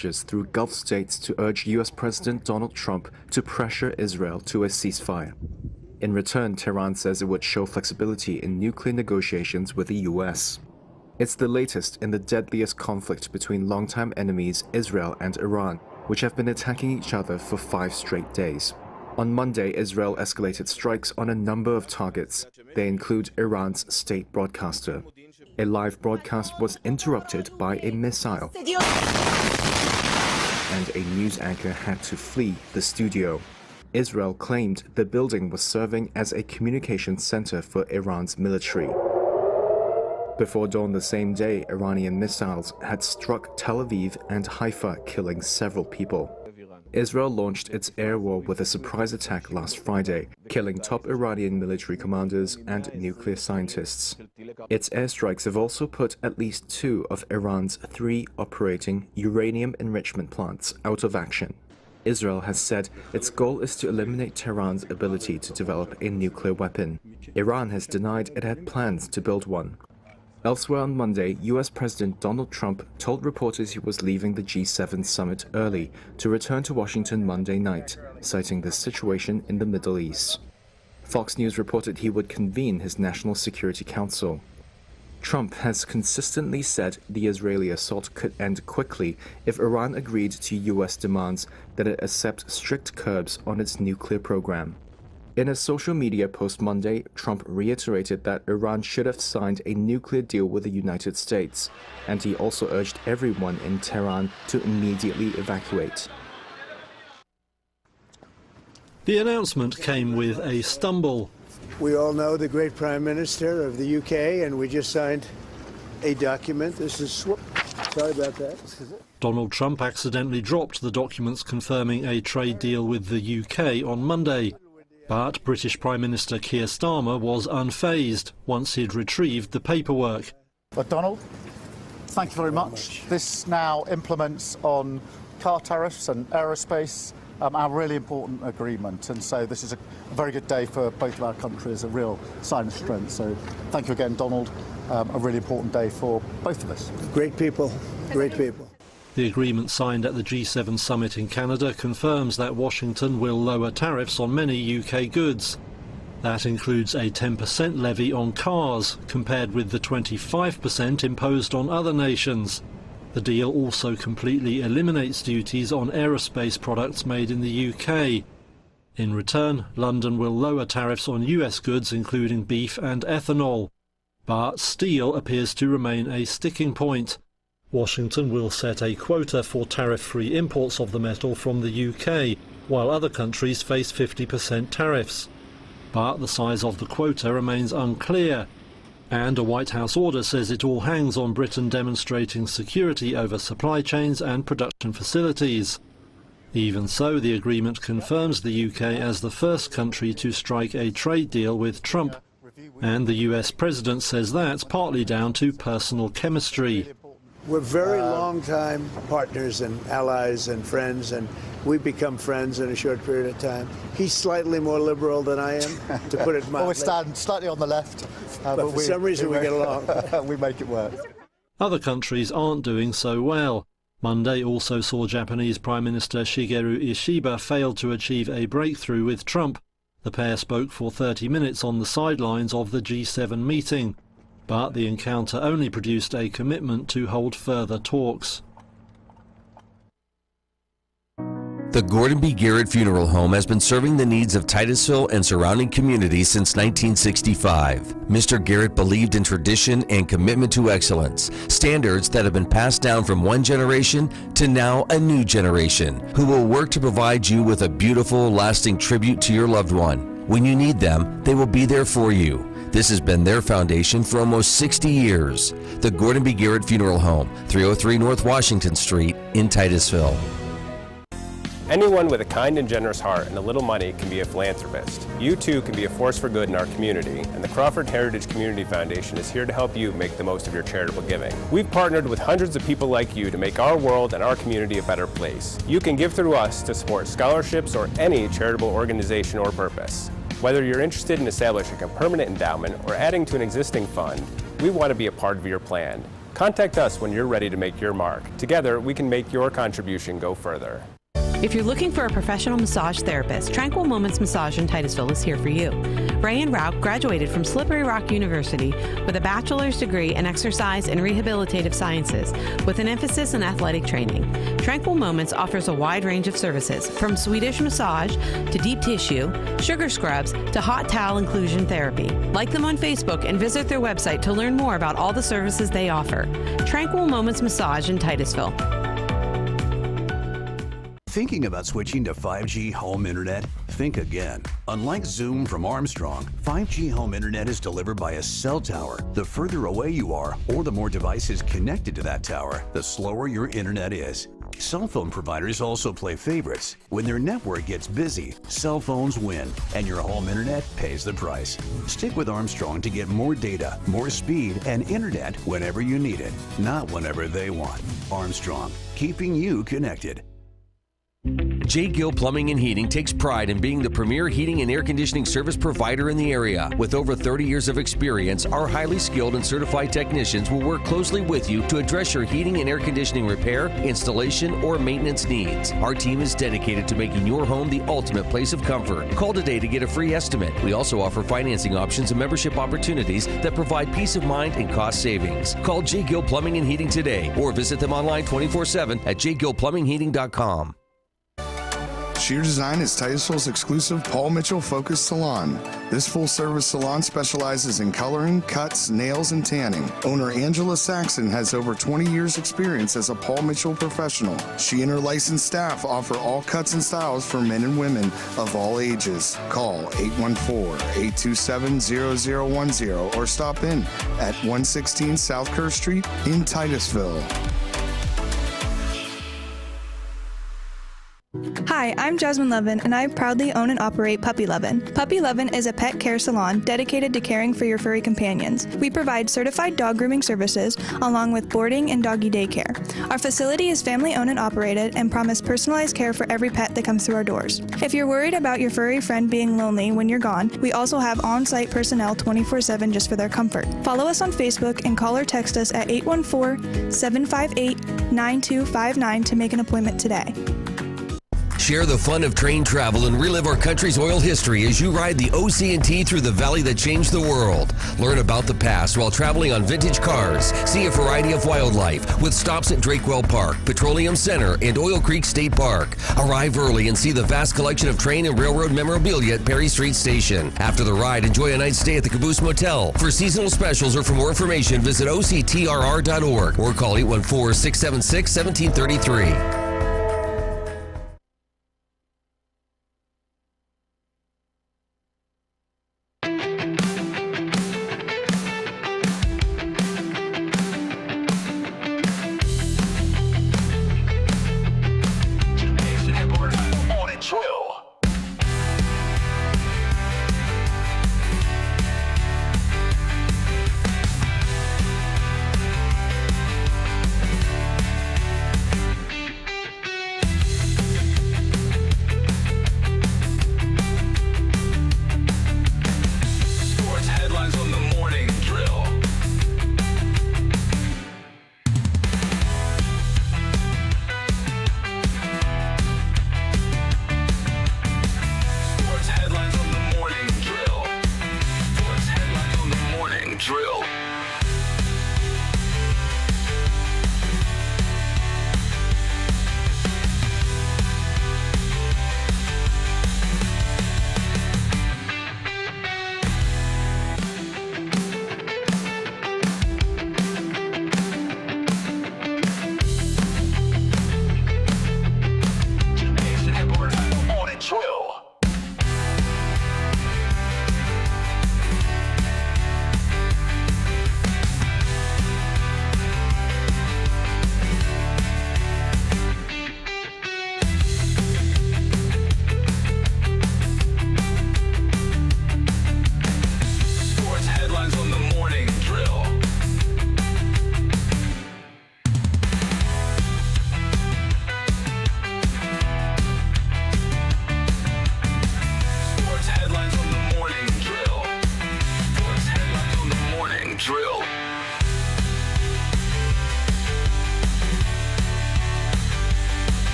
messages through Gulf states to urge US President Donald Trump to pressure Israel to a ceasefire. In return, Tehran says it would show flexibility in nuclear negotiations with the US. It's the latest in the deadliest conflict between longtime enemies Israel and Iran, which have been attacking each other for 5 straight days. On Monday, Israel escalated strikes on a number of targets. They include Iran's state broadcaster. A live broadcast was interrupted by a missile, and a news anchor had to flee the studio. Israel claimed the building was serving as a communications center for Iran's military. Before dawn the same day, Iranian missiles had struck Tel Aviv and Haifa, killing several people. Israel launched its air war with a surprise attack last Friday, killing top Iranian military commanders and nuclear scientists. Its airstrikes have also put at least 2 of Iran's 3 operating uranium enrichment plants out of action. Israel has said its goal is to eliminate Tehran's ability to develop a nuclear weapon. Iran has denied it had plans to build one. Elsewhere on Monday, US President Donald Trump told reporters he was leaving the G7 summit early to return to Washington Monday night, citing the situation in the Middle East. Fox News reported he would convene his National Security Council. Trump has consistently said the Israeli assault could end quickly if Iran agreed to US demands that it accept strict curbs on its nuclear program. In a social media post Monday, Trump reiterated that Iran should have signed a nuclear deal with the United States, and he also urged everyone in Tehran to immediately evacuate. The announcement came with a stumble. We all know the great Prime Minister of the UK, and we just signed a document. This is sorry about that. Donald Trump accidentally dropped the documents confirming a trade deal with the UK on Monday. But British Prime Minister Keir Starmer was unfazed once he'd retrieved the paperwork. But Donald, thank you very much. This now implements on car tariffs and aerospace our really important agreement. And so this is a very good day for both of our countries, a real sign of strength. So thank you again, Donald. A really important day for both of us. Great people, great people. The agreement signed at the G7 summit in Canada confirms that Washington will lower tariffs on many UK goods. That includes a 10% levy on cars, compared with the 25% imposed on other nations. The deal also completely eliminates duties on aerospace products made in the UK. In return, London will lower tariffs on US goods, including beef and ethanol. But steel appears to remain a sticking point. Washington will set a quota for tariff-free imports of the metal from the UK, while other countries face 50% tariffs. But the size of the quota remains unclear, and a White House order says it all hangs on Britain demonstrating security over supply chains and production facilities. Even so, the agreement confirms the UK as the first country to strike a trade deal with Trump, and the US president says that's partly down to personal chemistry. We're very long-time partners and allies and friends, and we've become friends in a short period of time. He's slightly more liberal than I am, to put it mildly. We stand slightly on the left. But for some reason we get along. We make it work. Other countries aren't doing so well. Monday also saw Japanese Prime Minister Shigeru Ishiba fail to achieve a breakthrough with Trump. The pair spoke for 30 minutes on the sidelines of the G7 meeting. But the encounter only produced a commitment to hold further talks. The Gordon B. Garrett Funeral Home has been serving the needs of Titusville and surrounding communities since 1965. Mr. Garrett believed in tradition and commitment to excellence, standards that have been passed down from one generation to now a new generation, who will work to provide you with a beautiful, lasting tribute to your loved one. When you need them, they will be there for you. This has been their foundation for almost 60 years. The Gordon B. Garrett Funeral Home, 303 North Washington Street in Titusville. Anyone with a kind and generous heart and a little money can be a philanthropist. You too can be a force for good in our community, and the Crawford Heritage Community Foundation is here to help you make the most of your charitable giving. We've partnered with hundreds of people like you to make our world and our community a better place. You can give through us to support scholarships or any charitable organization or purpose. Whether you're interested in establishing a permanent endowment or adding to an existing fund, we want to be a part of your plan. Contact us when you're ready to make your mark. Together, we can make your contribution go further. If you're looking for a professional massage therapist, Tranquil Moments Massage in Titusville is here for you. Rayan Rauch graduated from Slippery Rock University with a bachelor's degree in exercise and rehabilitative sciences with an emphasis in athletic training. Tranquil Moments offers a wide range of services, from Swedish massage to deep tissue, sugar scrubs to hot towel inclusion therapy. Like them on Facebook and visit their website to learn more about all the services they offer. Tranquil Moments Massage in Titusville. Thinking about switching to 5G home internet? Think again. Unlike Zoom from Armstrong, 5G home internet is delivered by a cell tower. The further away you are, or the more devices connected to that tower, the slower your internet is. Cell phone providers also play favorites. When their network gets busy, cell phones win, and your home internet pays the price. Stick with Armstrong to get more data, more speed, and internet whenever you need it, not whenever they want. Armstrong, keeping you connected. J. Gill Plumbing and Heating takes pride in being the premier heating and air conditioning service provider in the area. With over 30 years of experience, our highly skilled and certified technicians will work closely with you to address your heating and air conditioning repair, installation, or maintenance needs. Our team is dedicated to making your home the ultimate place of comfort. Call today to get a free estimate. We also offer financing options and membership opportunities that provide peace of mind and cost savings. Call J. Gill Plumbing and Heating today or visit them online 24/7 at jgillplumbingheating.com. Sheer Design is Titusville's exclusive Paul Mitchell focused salon. This full-service salon specializes in coloring, cuts, nails, and tanning. Owner Angela Saxon has over 20 years experience as a Paul Mitchell professional. She and her licensed staff offer all cuts and styles for men and women of all ages. Call 814-827-0010 or stop in at 116 South Kerr Street in Titusville. Hi, I'm Jasmine Levin, and I proudly own and operate Puppy Levin. Puppy Levin is a pet care salon dedicated to caring for your furry companions. We provide certified dog grooming services along with boarding and doggy daycare. Our facility is family-owned and operated and promise personalized care for every pet that comes through our doors. If you're worried about your furry friend being lonely when you're gone, we also have on-site personnel 24/7 just for their comfort. Follow us on Facebook and call or text us at 814-758-9259 to make an appointment today. Share the fun of train travel and relive our country's oil history as you ride the OC&T through the valley that changed the world. Learn about the past while traveling on vintage cars. See a variety of wildlife with stops at Drakewell Park, Petroleum Center, and Oil Creek State Park. Arrive early and see the vast collection of train and railroad memorabilia at Perry Street Station. After the ride, enjoy a night's stay at the Caboose Motel. For seasonal specials or for more information, visit octrr.org or call 814-676-1733.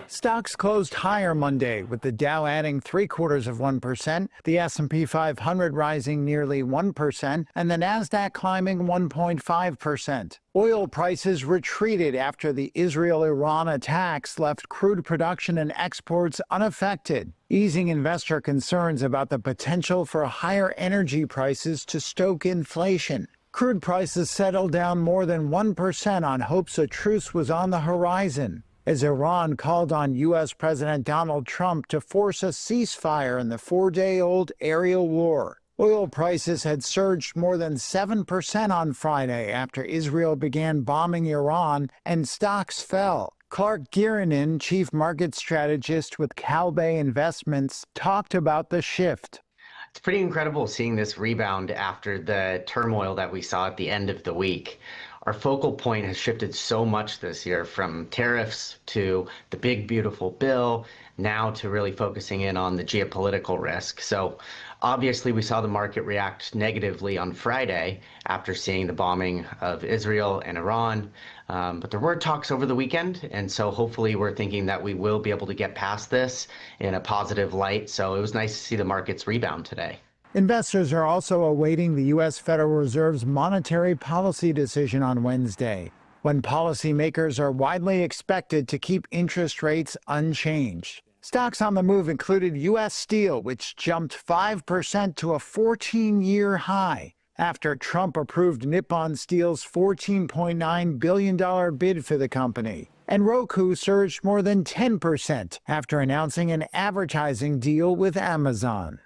Stocks closed higher Monday, with the Dow adding 0.75%, the S&P 500 rising nearly 1%, and the Nasdaq climbing 1.5%. Oil prices retreated after the Israel-Iran attacks left crude production and exports unaffected, easing investor concerns about the potential for higher energy prices to stoke inflation. Crude prices settled down more than 1% on hopes a truce was on the horizon, as Iran called on U.S. President Donald Trump to force a ceasefire in the 4-day-old aerial war. Oil prices had surged more than 7% on Friday after Israel began bombing Iran, and stocks fell. Clark Gierinin, chief market strategist with Calbay Investments, talked about the shift. It's pretty incredible seeing this rebound after the turmoil that we saw at the end of the week. Our focal point has shifted so much this year, from tariffs to the big, beautiful bill, now to really focusing in on the geopolitical risk. So obviously we saw the market react negatively on Friday after seeing the bombing of Israel and Iran. But there were talks over the weekend, and so hopefully we're thinking that we will be able to get past this in a positive light. So it was nice to see the markets rebound today. Investors are also awaiting the U.S. Federal Reserve's monetary policy decision on Wednesday, when policymakers are widely expected to keep interest rates unchanged. Stocks on the move included U.S. Steel, which jumped 5% to a 14-year high after Trump approved Nippon Steel's $14.9 billion bid for the company. And Roku surged more than 10% after announcing an advertising deal with Amazon.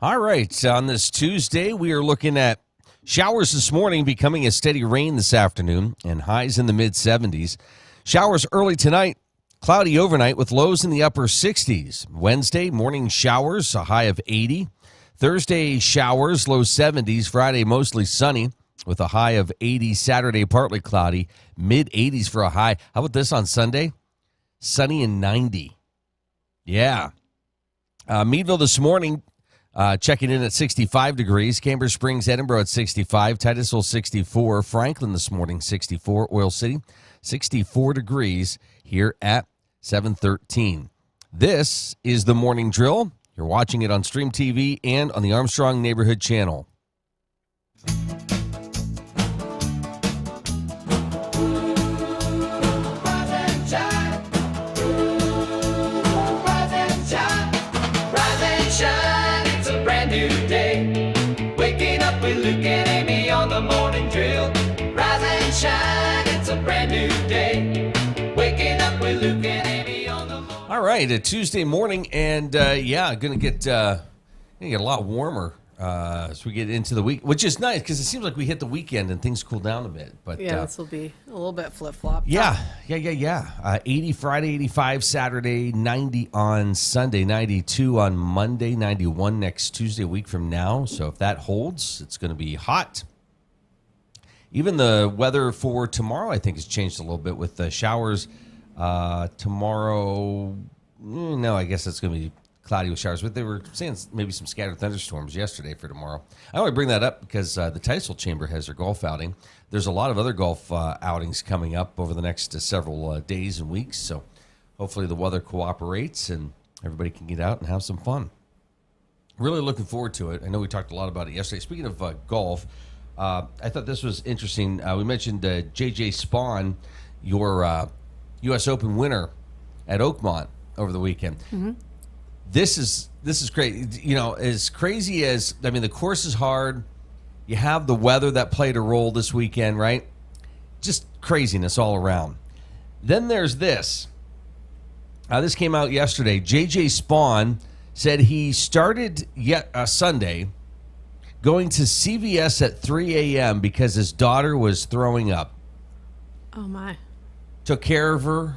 All right, on this Tuesday, we are looking at showers this morning becoming a steady rain this afternoon and highs in the mid-70s. Showers early tonight, cloudy overnight with lows in the upper 60s. Wednesday, morning showers, a high of 80. Thursday, showers, low 70s. Friday, mostly sunny with a high of 80. Saturday, partly cloudy, mid-80s for a high. How about this on Sunday? Sunny and 90. Yeah. Meadville this morning, checking in at 65 degrees. Cambridge Springs, Edinburgh at 65. Titusville, 64. Franklin this morning, 64. Oil City, 64 degrees here at 7:13. This is the Morning Drill. You're watching it on Stream TV and on the Armstrong Neighborhood Channel. Luke and Amy on the Morning Drill. Rise and shine, it's a brand new day. Waking up with Luke and Amy on the morning. All right, a Tuesday morning, and gonna get a lot warmer as we get into the week, which is nice because it seems like we hit the weekend and things cool down a bit. But yeah, this will be a little bit flip-flop. Yeah. 80 Friday, 85 Saturday, 90 on Sunday, 92 on Monday, 91 next Tuesday, a week from now. So if that holds, it's going to be hot. Even the weather for tomorrow, I think, has changed a little bit with the showers. Tomorrow, no, I guess it's going to be cloudy with showers, but they were saying maybe some scattered thunderstorms yesterday for tomorrow. I only bring that up because the Titusville Chamber has their golf outing. There's a lot of other golf outings coming up over the next several days and weeks, so hopefully the weather cooperates and everybody can get out and have some fun. Really looking forward to it. I know we talked a lot about it yesterday. Speaking of golf, I thought this was interesting. We mentioned J.J. Spaun, your U.S. Open winner at Oakmont over the weekend. Mm-hmm. This is great. You know, as crazy as, I mean, the course is hard. You have the weather that played a role this weekend, right? Just craziness all around. Then there's this. This came out yesterday. J.J. Spaun said he started Sunday going to CVS at 3 a.m. because his daughter was throwing up. Oh, my. Took care of her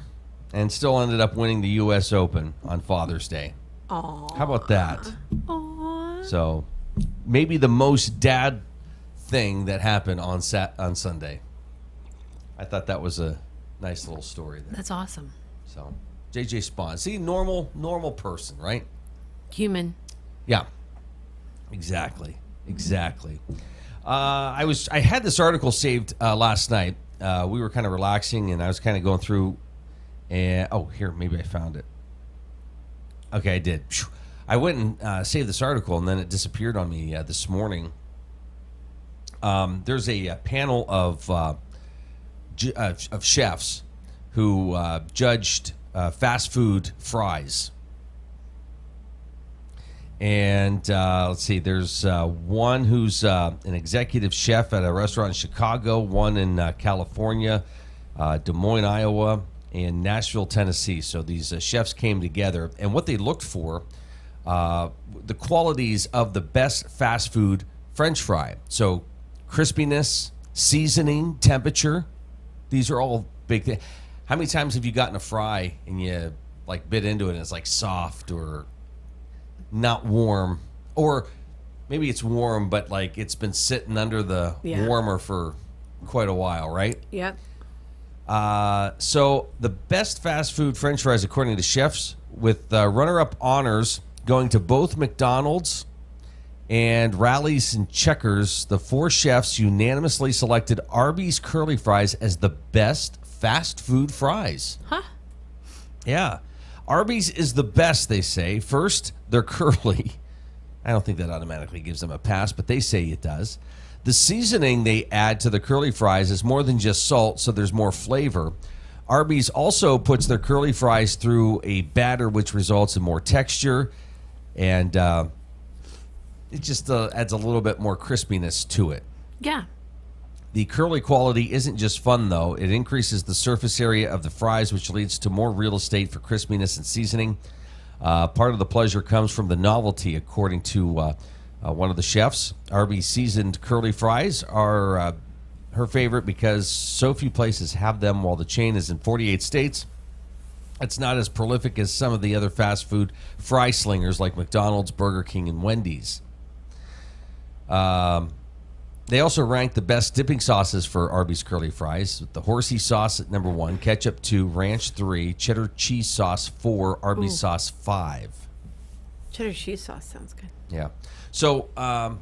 and still ended up winning the U.S. Open on Father's Day. Aww. How about that? Aww. So maybe the most dad thing that happened on Sunday. I thought that was a nice little story there. That's awesome. So J.J. Spaun. See, normal person, right? Human. Yeah, exactly. I had this article saved last night. We were kind of relaxing, and I was kind of going through. And here, maybe I found it. Okay, I did. I went and saved this article, and then it disappeared on me this morning. There's a panel of chefs who judged fast food fries. And let's see, there's one who's an executive chef at a restaurant in Chicago, one in California, Des Moines, Iowa, and Nashville, Tennessee. So these chefs came together, and what they looked for, the qualities of the best fast food French fry. So crispiness, seasoning, temperature, these are all big things. How many times have you gotten a fry and you like bit into it and it's like soft or not warm, or maybe it's warm but like it's been sitting under the warmer for quite a while, right? Yep. So the best fast food French fries, according to chefs, with runner-up honors going to both McDonald's and Rally's and Checkers, the 4 chefs unanimously selected Arby's curly fries as the best fast food fries. Huh? Yeah. Arby's is the best, they say. First, they're curly. I don't think that automatically gives them a pass, but they say it does. The seasoning they add to the curly fries is more than just salt, so there's more flavor. Arby's also puts their curly fries through a batter, which results in more texture, and it just adds a little bit more crispiness to it. Yeah. The curly quality isn't just fun, though. It increases the surface area of the fries, which leads to more real estate for crispiness and seasoning. Part of the pleasure comes from the novelty, according to one of the chefs. Arby's seasoned curly fries are her favorite because so few places have them, while the chain is in 48 states. It's not as prolific as some of the other fast food fry slingers like McDonald's, Burger King, and Wendy's. They also ranked the best dipping sauces for Arby's curly fries. The horsey sauce at number 1, ketchup 2, ranch 3, cheddar cheese sauce 4, Arby's sauce 5. Cheddar cheese sauce sounds good. Yeah. So, I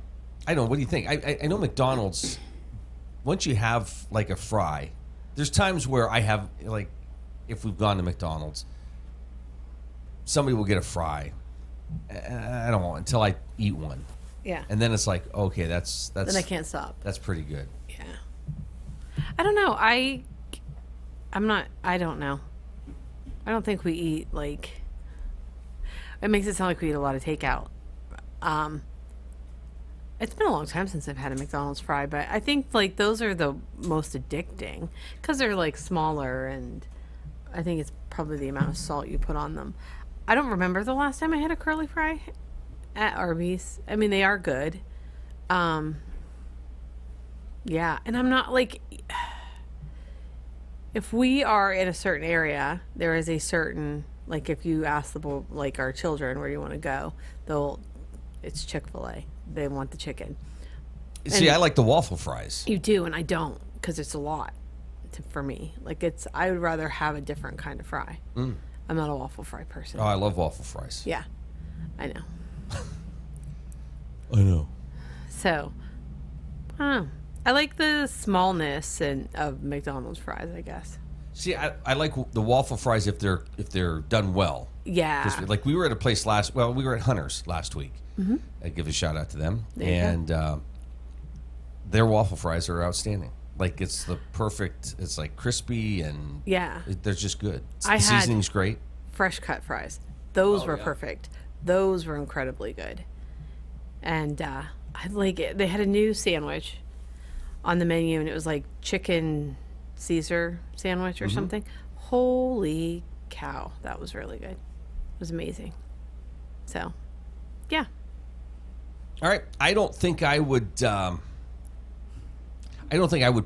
don't know. What do you think? I know McDonald's, once you have like a fry, there's times where I have, like, if we've gone to McDonald's, somebody will get a fry. I don't want until I eat one. Yeah. And then it's like, okay, that's then I can't stop. That's pretty good. Yeah. I don't know. I don't know. I don't think we eat like. It makes it sound like we eat a lot of takeout. It's been a long time since I've had a McDonald's fry, but I think like those are the most addicting because they're like smaller, and I think it's probably the amount of salt you put on them. I don't remember the last time I had a curly fry at Arby's. I mean, they are good. Yeah, and I'm not like, if we are in a certain area, there is a certain, like if you ask like our children where you want to go, it's Chick-fil-A. They want the chicken. See, I like the waffle fries. You do, and I don't, because it's a lot for me. Like I would rather have a different kind of fry. I'm not a waffle fry person. Oh, I love waffle fries. Yeah, I know. I know. So, I don't know. I like the smallness of McDonald's fries, I guess. See, I like the waffle fries if they're done well. Yeah. 'Cause, like, we were at a place we were at Hunter's last week. Mm-hmm. I give a shout out to them. There you go. Their waffle fries are outstanding. Like, it's the perfect, it's like crispy and they're just good. The seasoning's great. Fresh cut fries. Those were perfect. Those were incredibly good. And I like it. They had a new sandwich on the menu, and it was like chicken Caesar sandwich or something. Holy cow, that was really good. It was amazing. So, yeah. All right. I don't think I would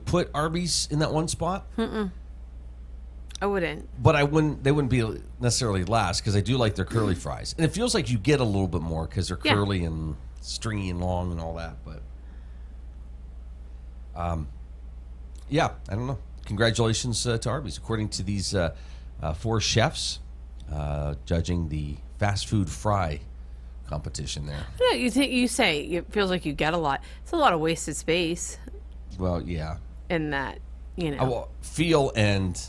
put Arby's in that one spot. I wouldn't. But they wouldn't be necessarily last because I do like their curly fries. And it feels like you get a little bit more because they're curly and stringy and long and all that. But, yeah, I don't know. Congratulations to Arby's. According to these 4 chefs judging the fast food fry competition there. Yeah, you say it feels like you get a lot. It's a lot of wasted space. Well, yeah. In that, Well, feel and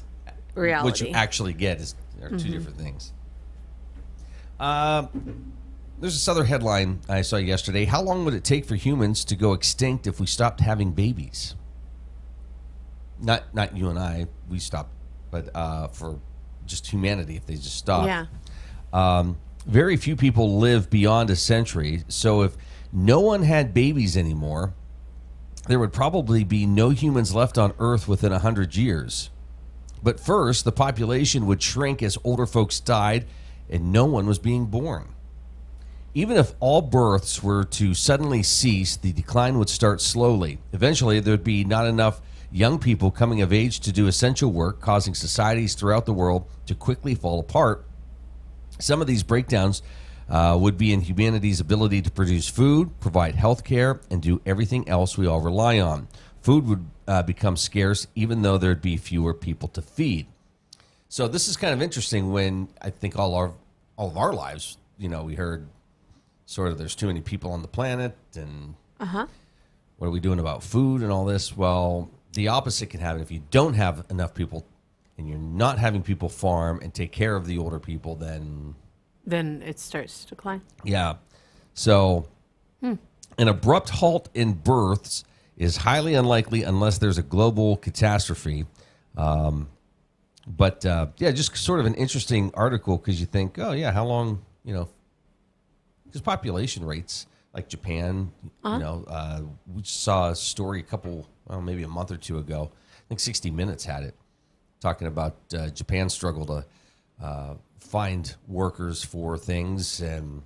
reality. what you actually get are two different things. There's this other headline I saw yesterday. How long would it take for humans to go extinct if we stopped having babies? Not you and I, we stopped, but for just humanity, if they just stopped. Yeah. Very few people live beyond a century, so if no one had babies anymore, there would probably be no humans left on Earth within 100 years. But first, the population would shrink as older folks died and no one was being born. Even if all births were to suddenly cease, the decline would start slowly. Eventually, there would be not enough young people coming of age to do essential work, causing societies throughout the world to quickly fall apart. Some of these breakdowns would be in humanity's ability to produce food, provide health care, and do everything else we all rely on. Food would become scarce, even though there'd be fewer people to feed. So this is kind of interesting when I think all of our lives, we heard sort of there's too many people on the planet and what are we doing about food and all this? Well, the opposite can happen. If you don't have enough people and you're not having people farm and take care of the older people, then it starts to decline. Yeah. So an abrupt halt in births is highly unlikely unless there's a global catastrophe. But just sort of an interesting article because you think, oh, yeah, how long, because population rates like Japan, we saw a story maybe a month or two ago. I think 60 Minutes had it talking about Japan's struggle to find workers for things and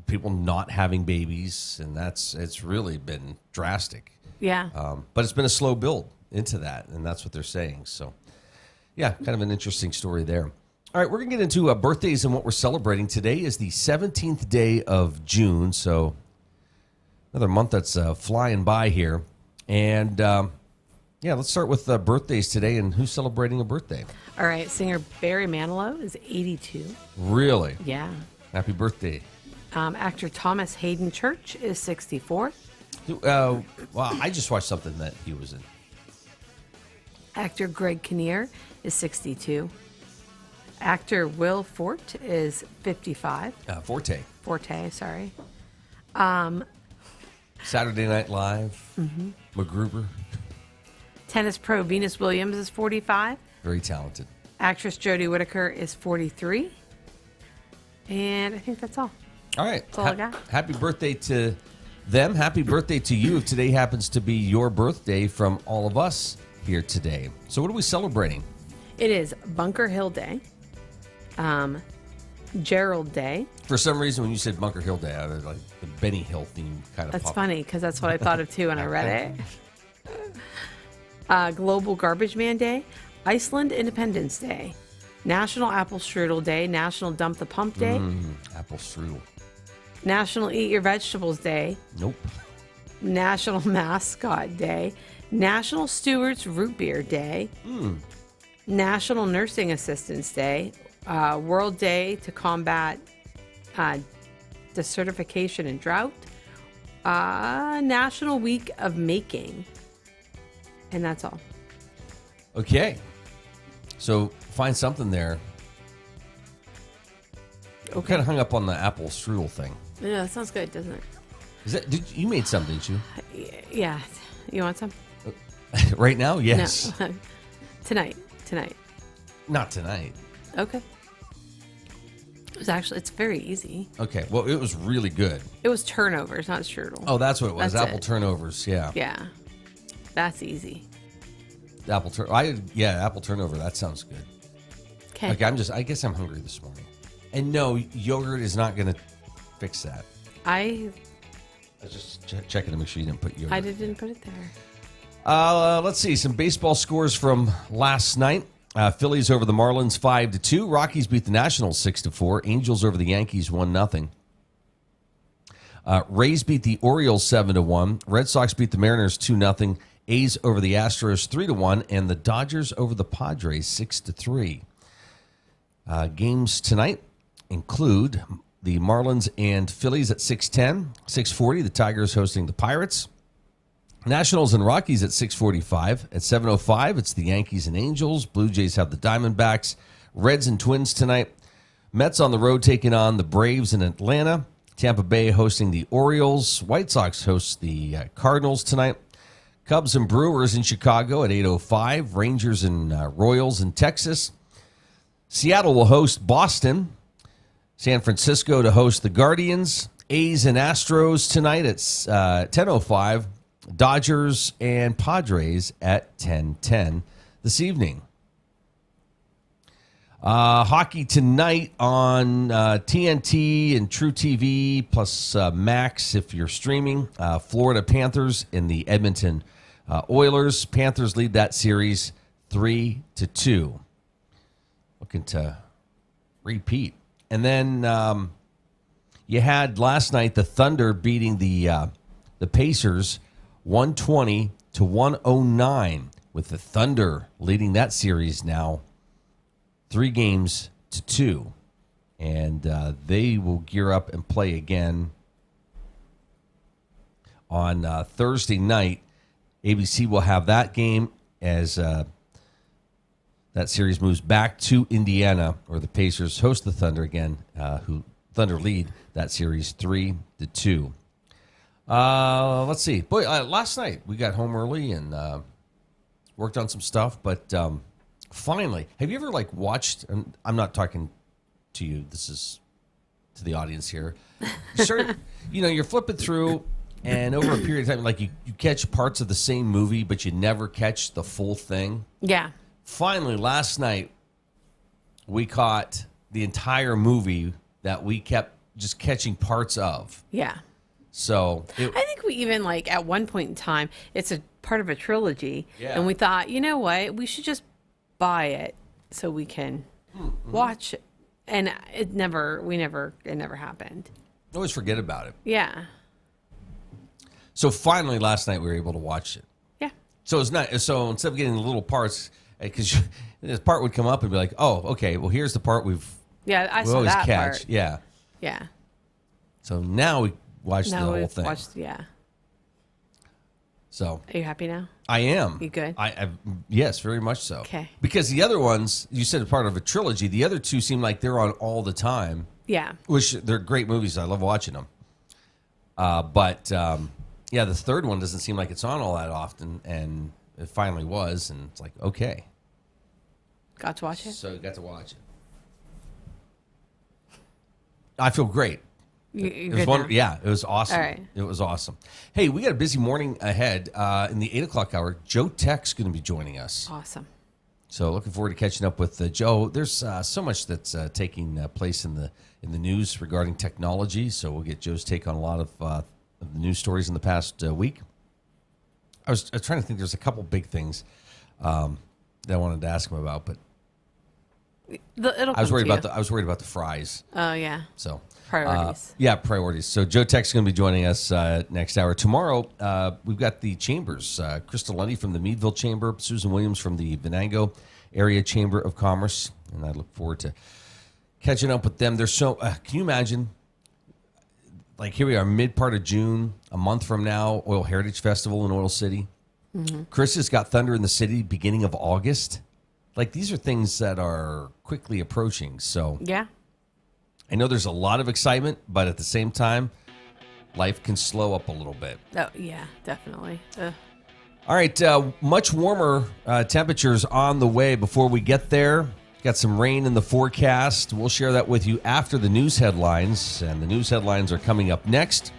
people not having babies, and it's really been drastic. Yeah. But it's been a slow build into that, and that's what they're saying. So, yeah, kind of an interesting story there. All right, we're going to get into birthdays and what we're celebrating. Today is the 17th day of June, so another month that's flying by here. And, let's start with birthdays today and who's celebrating a birthday. All right, singer Barry Manilow is 82. Really? Yeah. Happy birthday. Actor Thomas Hayden Church is 64. Well, I just watched something that he was in. Actor Greg Kinnear is 62. Actor Will Forte is 55. Forte, sorry. Saturday Night Live. MacGruber. Tennis pro Venus Williams is 45. Very talented. Actress Jodie Whittaker is 43. And I think that's all. All right. That's all I got. Happy birthday to them. Happy birthday to you if today happens to be your birthday from all of us here today. So what are we celebrating? It is Bunker Hill Day. Gerald Day. For some reason, when you said Bunker Hill Day, I was like the Benny Hill theme kind of. That's funny because that's what I thought of too when I read it. Global Garbage Man Day, Iceland Independence Day, National Apple Strudel Day, National Dump the Pump Day, Apple Strudel, National Eat Your Vegetables Day. Nope. National Mascot Day, National Stewart's Root Beer Day, National Nursing Assistance Day, World Day to combat desertification and drought, National Week of Making, and that's all. Okay. So find something there. Okay. I'm kind of hung up on the apple strudel thing. Yeah, that sounds good, doesn't it? Is that you made some, didn't you? Yeah. You want some? Right now? Yes. No. Tonight. Not tonight. Okay. It's very easy. Okay. Well, it was really good. It was turnovers, not strudel. Oh, that's what it was. That's Apple turnovers. Yeah. Yeah. That's easy. Apple turnover. That sounds good. Okay. I guess I'm hungry this morning. And no, yogurt is not going to fix that. I was just checking to make sure you didn't put yogurt. I didn't put it there. Let's see some baseball scores from last night. Phillies over the Marlins 5-2. Rockies beat the Nationals 6-4. Angels over the Yankees 1-0. Rays beat the Orioles 7-1. Red Sox beat the Mariners 2-0. A's over the Astros 3-1, and the Dodgers over the Padres 6-3. Games tonight. include the Marlins and Phillies at 6:10, 6:40. The Tigers hosting the Pirates. Nationals and Rockies at 6:45. At 7:05, it's the Yankees and Angels. Blue Jays have the Diamondbacks. Reds and Twins tonight. Mets on the road taking on the Braves in Atlanta. Tampa Bay hosting the Orioles. White Sox host the Cardinals tonight. Cubs and Brewers in Chicago at 8:05. Rangers and Royals in Texas. Seattle will host Boston. San Francisco to host the Guardians. A's and Astros tonight at 10:05. Dodgers and Padres at 10:10 this evening. Hockey tonight on TNT and True TV plus Max if you're streaming. Florida Panthers in the Edmonton Oilers. Panthers lead that series 3-2. Looking to repeat. And then you had last night the Thunder beating the Pacers 120-109, with the Thunder leading that series now 3-2. And they will gear up and play again on Thursday night. ABC will have that game as that series moves back to Indiana, where the Pacers host the Thunder again, who Thunder lead that series 3-2. Let's see. Boy, last night we got home early and worked on some stuff, but finally, have you ever watched, and I'm not talking to you, this is to the audience here. You're flipping through, and over a period of time, you catch parts of the same movie, but you never catch the full thing. Yeah. Finally, last night, we caught the entire movie that we kept just catching parts of. Yeah. So I think we even at one point in time, it's a part of a trilogy, Yeah. and we thought, you know what, we should just buy it so we can watch it. And it never happened. I always forget about it. Yeah. So finally, last night we were able to watch it. Yeah. So it's not. So instead of getting the little parts, because this part would come up and be like, "Oh, okay. Well, here's the part we I saw always that catch." part. Yeah. Yeah. So now we watched the whole thing. Yeah. So are you happy now? I am. You good? Yes, very much so. Okay. Because the other ones, you said, are part of a trilogy. The other two seem like they're on all the time. Yeah. Which they're great movies. I love watching them. But the third one doesn't seem like it's on all that often, and it finally was, and it's like, okay. Got to watch it? So got to watch it. I feel great. It was yeah, it was awesome. All right. It was awesome. Hey, we got a busy morning ahead. In the 8 o'clock hour, Joe Tech's going to be joining us. Awesome. So looking forward to catching up with Joe. There's so much that's taking place in the news regarding technology. So we'll get Joe's take on a lot of the news stories in the past week. I was trying to think. There's a couple big things that I wanted to ask him about, but I was worried about the fries. Oh yeah. So priorities. Priorities. So Joe Tech's going to be joining us next hour. Tomorrow, we've got the chambers. Krista Lundy from the Meadville Chamber, Susan Williams from the Venango Area Chamber of Commerce, and I look forward to catching up with them. They're so. Can you imagine? Here we are, mid part of June, a month from now, Oil Heritage Festival in Oil City. Mm-hmm. Chris has got Thunder in the City beginning of August. These are things that are quickly approaching. So yeah. I know there's a lot of excitement, but at the same time, life can slow up a little bit. Oh, yeah, definitely. All right, much warmer temperatures on the way. Before we get there, got some rain in the forecast. We'll share that with you after the news headlines, and the news headlines are coming up next.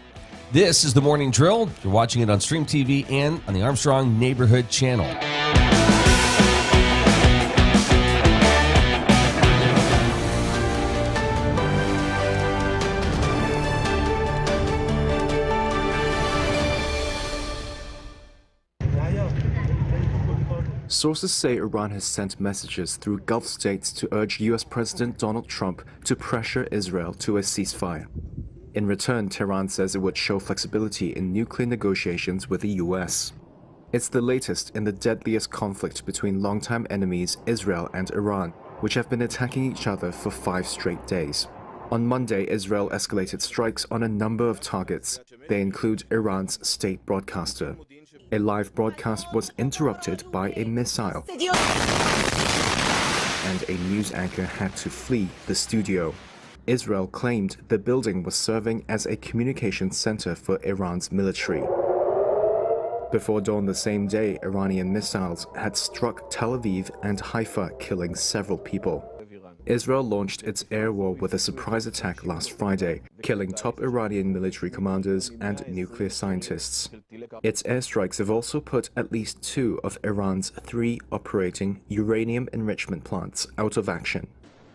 This is The Morning Drill. You're watching it on Stream TV and on the Armstrong Neighborhood Channel. Sources say Iran has sent messages through Gulf states to urge U.S. President Donald Trump to pressure Israel to a ceasefire. In return, Tehran says it would show flexibility in nuclear negotiations with the U.S. It's the latest in the deadliest conflict between longtime enemies Israel and Iran, which have been attacking each other for 5 straight days. On Monday, Israel escalated strikes on a number of targets. They include Iran's state broadcaster. A live broadcast was interrupted by a missile, and a news anchor had to flee the studio. Israel claimed the building was serving as a communications center for Iran's military. Before dawn the same day, Iranian missiles had struck Tel Aviv and Haifa, killing several people. Israel launched its air war with a surprise attack last Friday, killing top Iranian military commanders and nuclear scientists. Its airstrikes have also put at least 2 of Iran's 3 operating uranium enrichment plants out of action.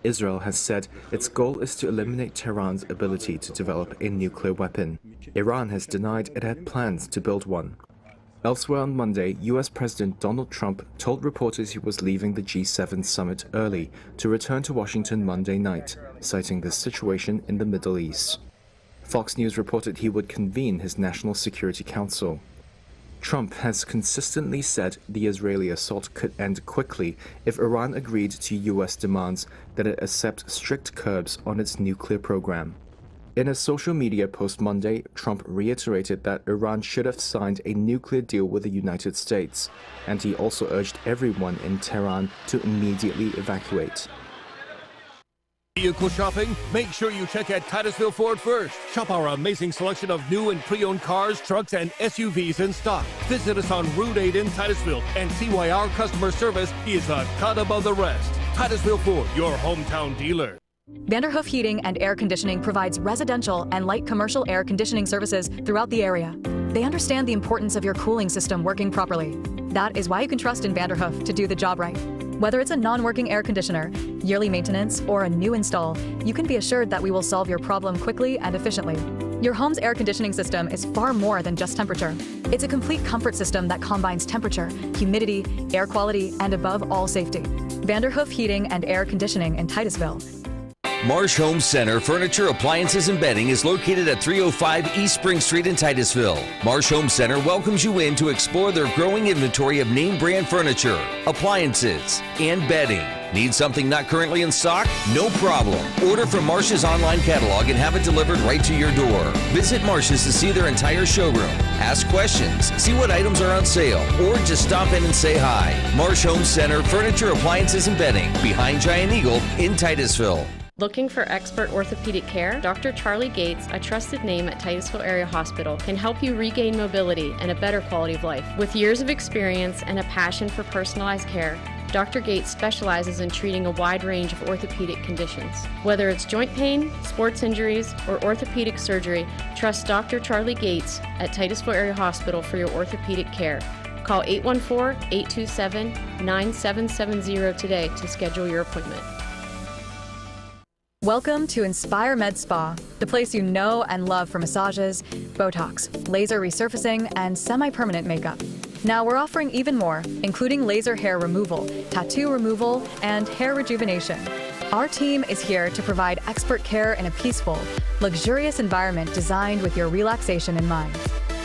Israel has said its goal is to eliminate Tehran's ability to develop a nuclear weapon. Iran has denied it had plans to build one. Elsewhere on Monday, U.S. President Donald Trump told reporters he was leaving the G7 summit early to return to Washington Monday night, citing the situation in the Middle East. Fox News reported he would convene his National Security Council. Trump has consistently said the Israeli assault could end quickly if Iran agreed to U.S. demands that it accept strict curbs on its nuclear program. In a social media post Monday, Trump reiterated that Iran should have signed a nuclear deal with the United States, and he also urged everyone in Tehran to immediately evacuate. Vehicle shopping? Make sure you check out Titusville Ford first. Shop our amazing selection of new and pre-owned cars, trucks, and SUVs in stock. Visit us on Route 8 in Titusville and see why our customer service is a cut above the rest. Titusville Ford, your hometown dealer. Vanderhoof Heating and Air Conditioning provides residential and light commercial air conditioning services throughout the area. They understand the importance of your cooling system working properly. That is why you can trust in Vanderhoof to do the job right. Whether it's a non-working air conditioner, yearly maintenance, or a new install, you can be assured that we will solve your problem quickly and efficiently. Your home's air conditioning system is far more than just temperature. It's a complete comfort system that combines temperature, humidity, air quality, and above all, safety. Vanderhoof Heating and Air Conditioning in Titusville. Marsh Home Center Furniture, Appliances, and Bedding is located at 305 East Spring Street in Titusville. Marsh Home Center welcomes you in to explore their growing inventory of name brand furniture, appliances, and bedding. Need something not currently in stock? No problem. Order from Marsh's online catalog and have it delivered right to your door. Visit Marsh's to see their entire showroom. Ask questions, see what items are on sale, or just stop in and say hi. Marsh Home Center Furniture, Appliances, and Bedding, behind Giant Eagle in Titusville. Looking for expert orthopedic care? Dr. Charlie Gates, a trusted name at Titusville Area Hospital, can help you regain mobility and a better quality of life. With years of experience and a passion for personalized care, Dr. Gates specializes in treating a wide range of orthopedic conditions. Whether it's joint pain, sports injuries, or orthopedic surgery, trust Dr. Charlie Gates at Titusville Area Hospital for your orthopedic care. Call 814-827-9770 today to schedule your appointment. Welcome to Inspire Med Spa, the place you know and love for massages, Botox, laser resurfacing, and semi-permanent makeup. Now we're offering even more, including laser hair removal, tattoo removal, and hair rejuvenation. Our team is here to provide expert care in a peaceful, luxurious environment designed with your relaxation in mind.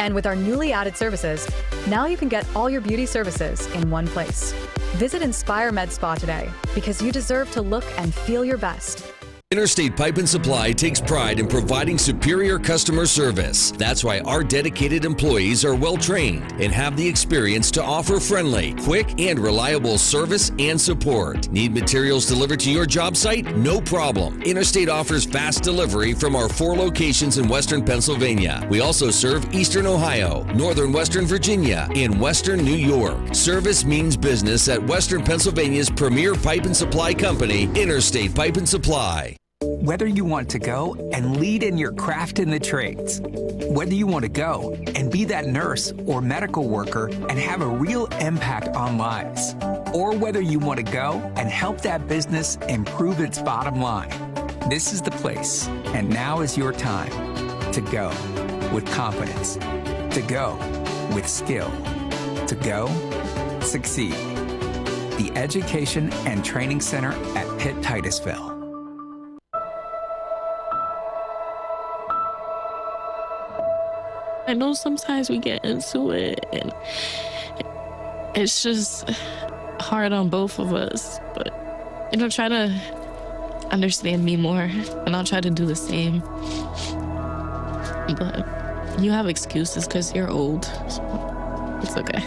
And with our newly added services, now you can get all your beauty services in one place. Visit Inspire Med Spa today, because you deserve to look and feel your best. Interstate Pipe and Supply takes pride in providing superior customer service. That's why our dedicated employees are well trained and have the experience to offer friendly, quick, and reliable service and support. Need materials delivered to your job site? No problem. Interstate offers fast delivery from our 4 locations in Western Pennsylvania. We also serve Eastern Ohio, Northern Western Virginia, and Western New York. Service means business at Western Pennsylvania's premier pipe and supply company, Interstate Pipe and Supply. Whether you want to go and lead in your craft in the trades, whether you want to go and be that nurse or medical worker and have a real impact on lives, or whether you want to go and help that business improve its bottom line, this is the place, and now is your time to go with confidence, to go with skill, to go succeed. The Education and Training Center at Pitt Titusville. I know sometimes we get into it and it's just hard on both of us, but I understand me more, and I'll try to do the same. But you have excuses because you're old. So it's okay.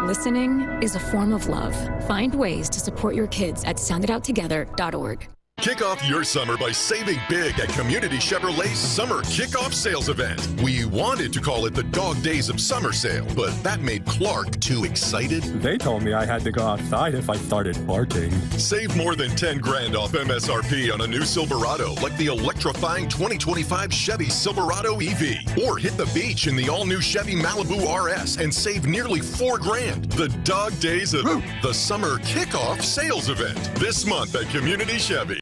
Listening is a form of love. Find ways to support your kids at sounditouttogether.org. Kick off your summer by saving big at Community Chevrolet's Summer Kickoff Sales Event. We wanted to call it the Dog Days of Summer Sale, but that made Clark too excited. They told me I had to go outside if I started barking. Save more than 10 grand off MSRP on a new Silverado, like the electrifying 2025 Chevy Silverado EV. Or hit the beach in the all-new Chevy Malibu RS and save nearly 4 grand. The Dog Days of the Summer Kickoff Sales Event. This month at Community Chevy.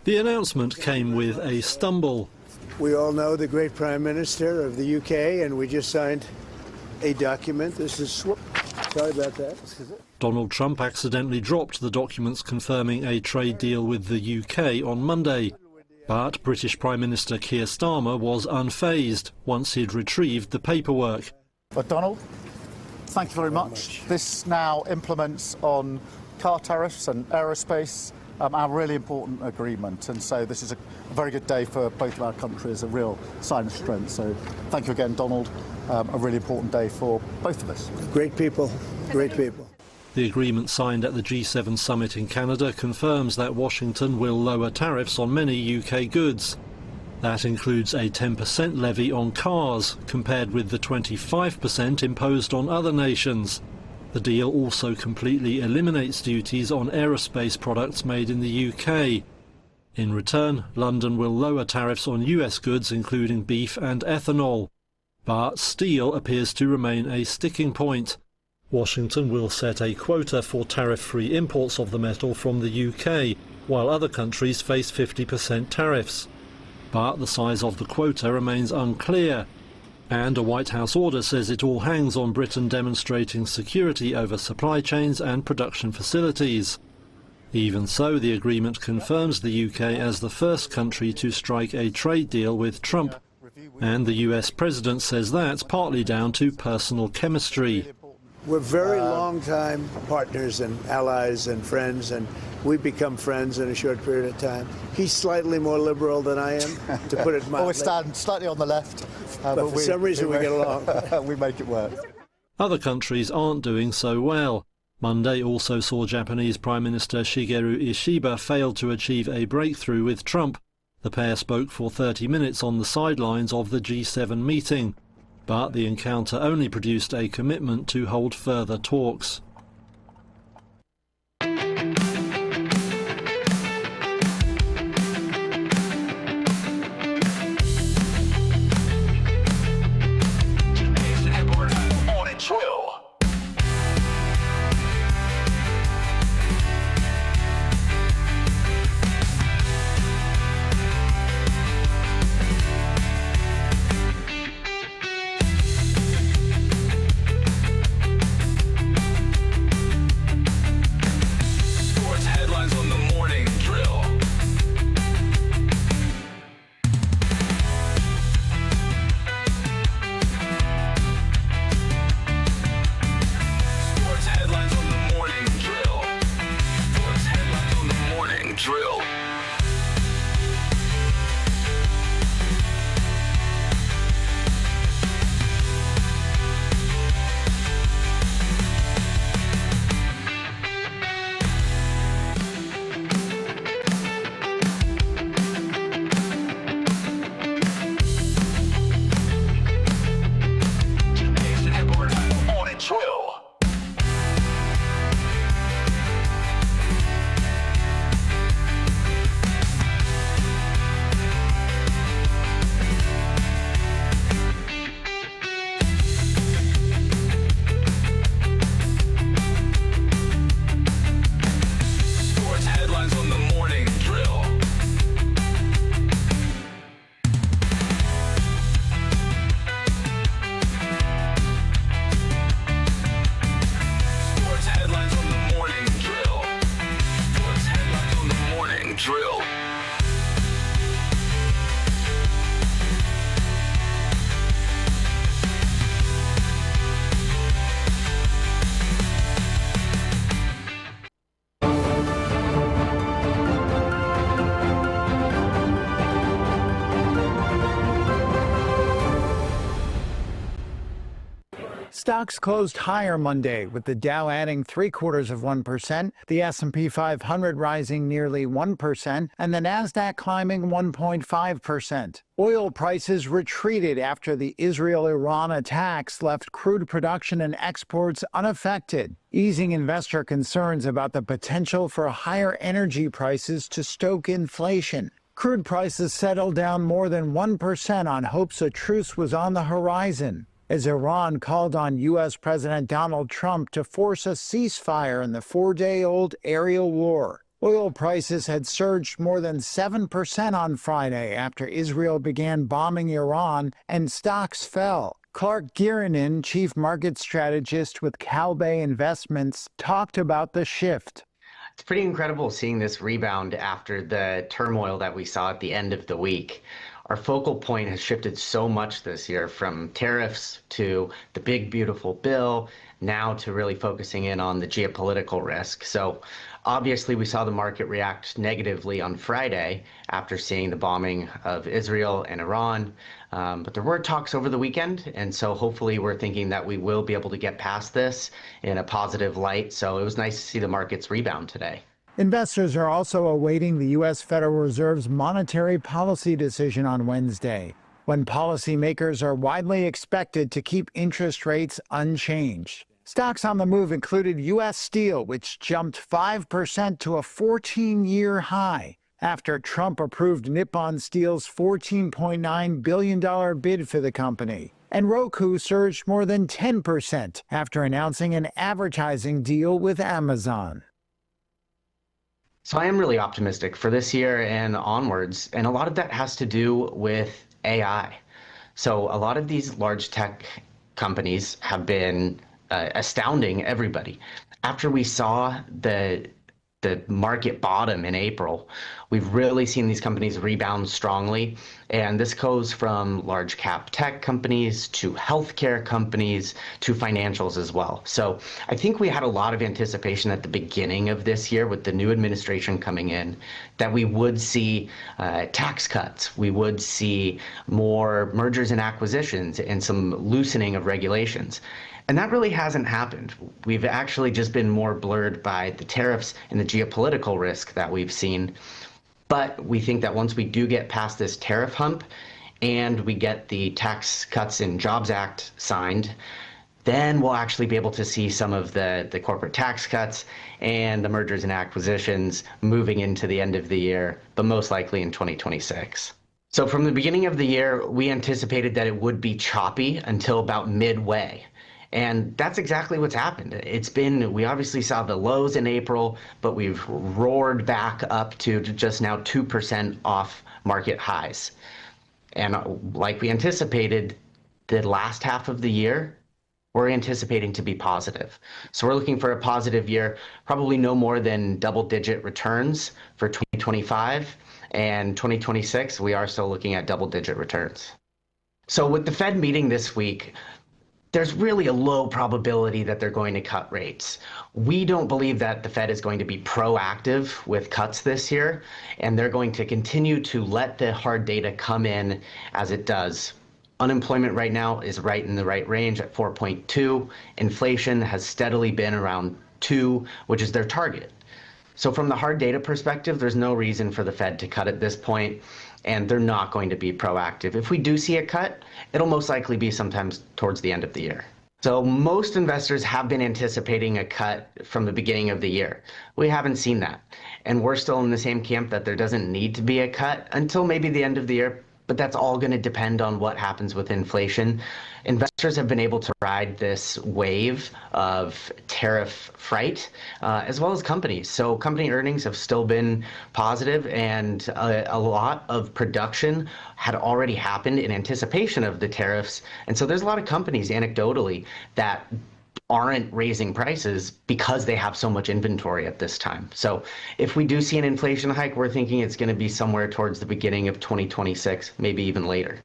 The announcement came with a stumble. We all know the great Prime Minister of the UK, and we just signed a document. This is, sorry about that. Donald Trump accidentally dropped the documents confirming a trade deal with the UK on Monday. But British Prime Minister Keir Starmer was unfazed once he'd retrieved the paperwork. But Donald, thank you very much. This now implements on car tariffs and aerospace our really important agreement, and so this is a very good day for both of our countries, a real sign of strength. So thank you again, Donald. A really important day for both of us. Great people, great people. The agreement signed at the G7 summit in Canada confirms that Washington will lower tariffs on many UK goods. That includes a 10% levy on cars, compared with the 25% imposed on other nations. The deal also completely eliminates duties on aerospace products made in the UK. In return, London will lower tariffs on US goods, including beef and ethanol. But steel appears to remain a sticking point. Washington will set a quota for tariff-free imports of the metal from the UK, while other countries face 50% tariffs. But the size of the quota remains unclear. And a White House order says it all hangs on Britain demonstrating security over supply chains and production facilities. Even so, the agreement confirms the UK as the first country to strike a trade deal with Trump. And the US president says that's partly down to personal chemistry. We're very long-time partners and allies and friends, and we become friends in a short period of time. He's slightly more liberal than I am, to put it mildly. We stand slightly on the left. But for some reason we get along. We make it work. Other countries aren't doing so well. Monday also saw Japanese Prime Minister Shigeru Ishiba fail to achieve a breakthrough with Trump. The pair spoke for 30 minutes on the sidelines of the G7 meeting. But the encounter only produced a commitment to hold further talks. Stocks closed higher Monday, with the Dow adding 0.75%, the S&P 500 rising nearly 1%, and the Nasdaq climbing 1.5%. Oil prices retreated after the Israel-Iran attacks left crude production and exports unaffected, easing investor concerns about the potential for higher energy prices to stoke inflation. Crude prices settled down more than 1% on hopes a truce was on the horizon, as Iran called on U.S. President Donald Trump to force a ceasefire in the 4-day-old aerial war. Oil prices had surged more than 7% on Friday after Israel began bombing Iran, and stocks fell. Clark Gierinin, chief market strategist with Calbay Investments, talked about the shift. It's pretty incredible seeing this rebound after the turmoil that we saw at the end of the week. Our focal point has shifted so much this year, from tariffs to the big, beautiful bill, now to really focusing in on the geopolitical risk. So obviously we saw the market react negatively on Friday after seeing the bombing of Israel and Iran. But there were talks over the weekend, and so hopefully we're thinking that we will be able to get past this in a positive light. So it was nice to see the markets rebound today. Investors are also awaiting the U.S. Federal Reserve's monetary policy decision on Wednesday, when policymakers are widely expected to keep interest rates unchanged. Stocks on the move included U.S. Steel, which jumped 5% to a 14-year high after Trump approved Nippon Steel's $14.9 billion bid for the company. And Roku surged more than 10% after announcing an advertising deal with Amazon. So I am really optimistic for this year and onwards, and a lot of that has to do with AI. So a lot of these large tech companies have been astounding everybody. After we saw the market bottom in April, we've really seen these companies rebound strongly. And this goes from large cap tech companies to healthcare companies to financials as well. So I think we had a lot of anticipation at the beginning of this year with the new administration coming in that we would see tax cuts, we would see more mergers and acquisitions and some loosening of regulations. And that really hasn't happened. We've actually just been more blurred by the tariffs and the geopolitical risk that we've seen. But we think that once we do get past this tariff hump and we get the Tax Cuts and Jobs Act signed, then we'll actually be able to see some of the corporate tax cuts and the mergers and acquisitions moving into the end of the year, but most likely in 2026. So from the beginning of the year, we anticipated that it would be choppy until about midway. And that's exactly what's happened. We obviously saw the lows in April, but we've roared back up to just now 2% off market highs. And like we anticipated, the last half of the year, we're anticipating to be positive. So we're looking for a positive year, probably no more than double-digit returns for 2025. And 2026, we are still looking at double-digit returns. So with the Fed meeting this week, there's really a low probability that they're going to cut rates. We don't believe that the Fed is going to be proactive with cuts this year, and they're going to continue to let the hard data come in as it does. Unemployment right now is right in the right range at 4.2. Inflation has steadily been around 2, which is their target. So from the hard data perspective, there's no reason for the Fed to cut at this point, and they're not going to be proactive. If we do see a cut, it'll most likely be sometimes towards the end of the year. So most investors have been anticipating a cut from the beginning of the year. We haven't seen that. And we're still in the same camp that there doesn't need to be a cut until maybe the end of the year, but that's all going to depend on what happens with inflation. Investors have been able to ride this wave of tariff fright, as well as companies. So company earnings have still been positive, and a lot of production had already happened in anticipation of the tariffs. And so there's a lot of companies, anecdotally, that aren't raising prices because they have so much inventory at this time. So if we do see an inflation hike, we're thinking it's going to be somewhere towards the beginning of 2026, maybe even later.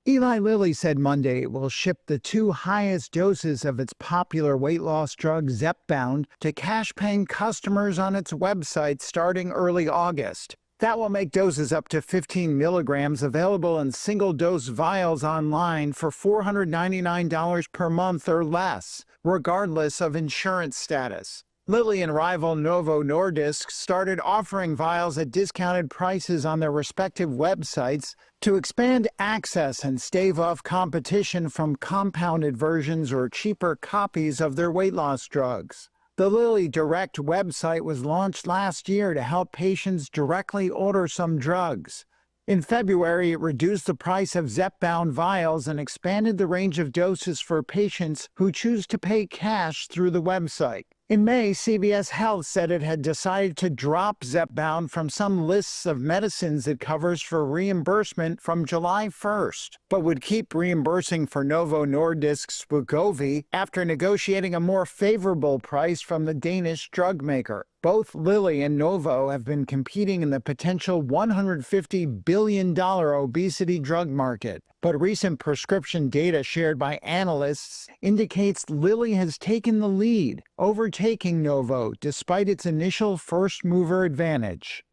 Eli Lilly said Monday it will ship the 2 highest doses of its popular weight loss drug Zepbound to cash-paying customers on its website starting early August. That will make doses up to 15 milligrams available in single-dose vials online for $499 per month or less, regardless of insurance status. Lilly and rival Novo Nordisk started offering vials at discounted prices on their respective websites to expand access and stave off competition from compounded versions or cheaper copies of their weight loss drugs. The Lilly Direct website was launched last year to help patients directly order some drugs. In February, it reduced the price of Zepbound vials and expanded the range of doses for patients who choose to pay cash through the website. In May, CVS Health said it had decided to drop Zepbound from some lists of medicines it covers for reimbursement from July 1st, but would keep reimbursing for Novo Nordisk's Wegovy after negotiating a more favorable price from the Danish drug maker. Both Lilly and Novo have been competing in the potential $150 billion obesity drug market, but recent prescription data shared by analysts indicates Lilly has taken the lead, overtaking Novo despite its initial first-mover advantage.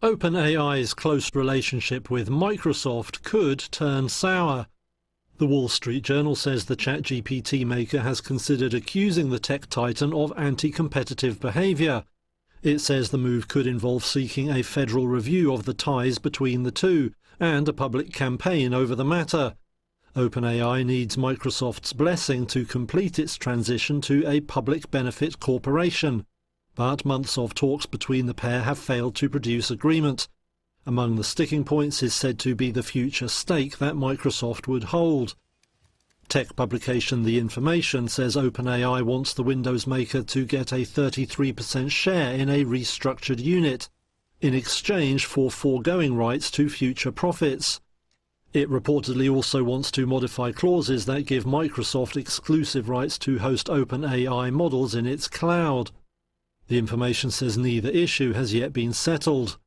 OpenAI's close relationship with Microsoft could turn sour. The Wall Street Journal says the ChatGPT maker has considered accusing the tech titan of anti-competitive behavior. It says the move could involve seeking a federal review of the ties between the two and a public campaign over the matter. OpenAI needs Microsoft's blessing to complete its transition to a public benefit corporation, but months of talks between the pair have failed to produce agreement. Among the sticking points is said to be the future stake that Microsoft would hold. Tech publication The Information says OpenAI wants the Windows maker to get a 33% share in a restructured unit, in exchange for foregoing rights to future profits. It reportedly also wants to modify clauses that give Microsoft exclusive rights to host OpenAI models in its cloud. The Information says neither issue has yet been settled.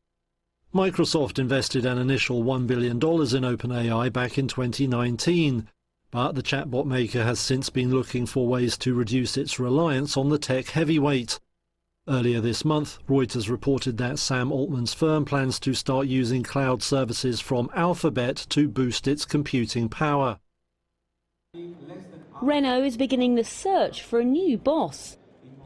Microsoft invested an initial $1 billion in OpenAI back in 2019, but the chatbot maker has since been looking for ways to reduce its reliance on the tech heavyweight. Earlier this month, Reuters reported that Sam Altman's firm plans to start using cloud services from Alphabet to boost its computing power. Renault is beginning the search for a new boss.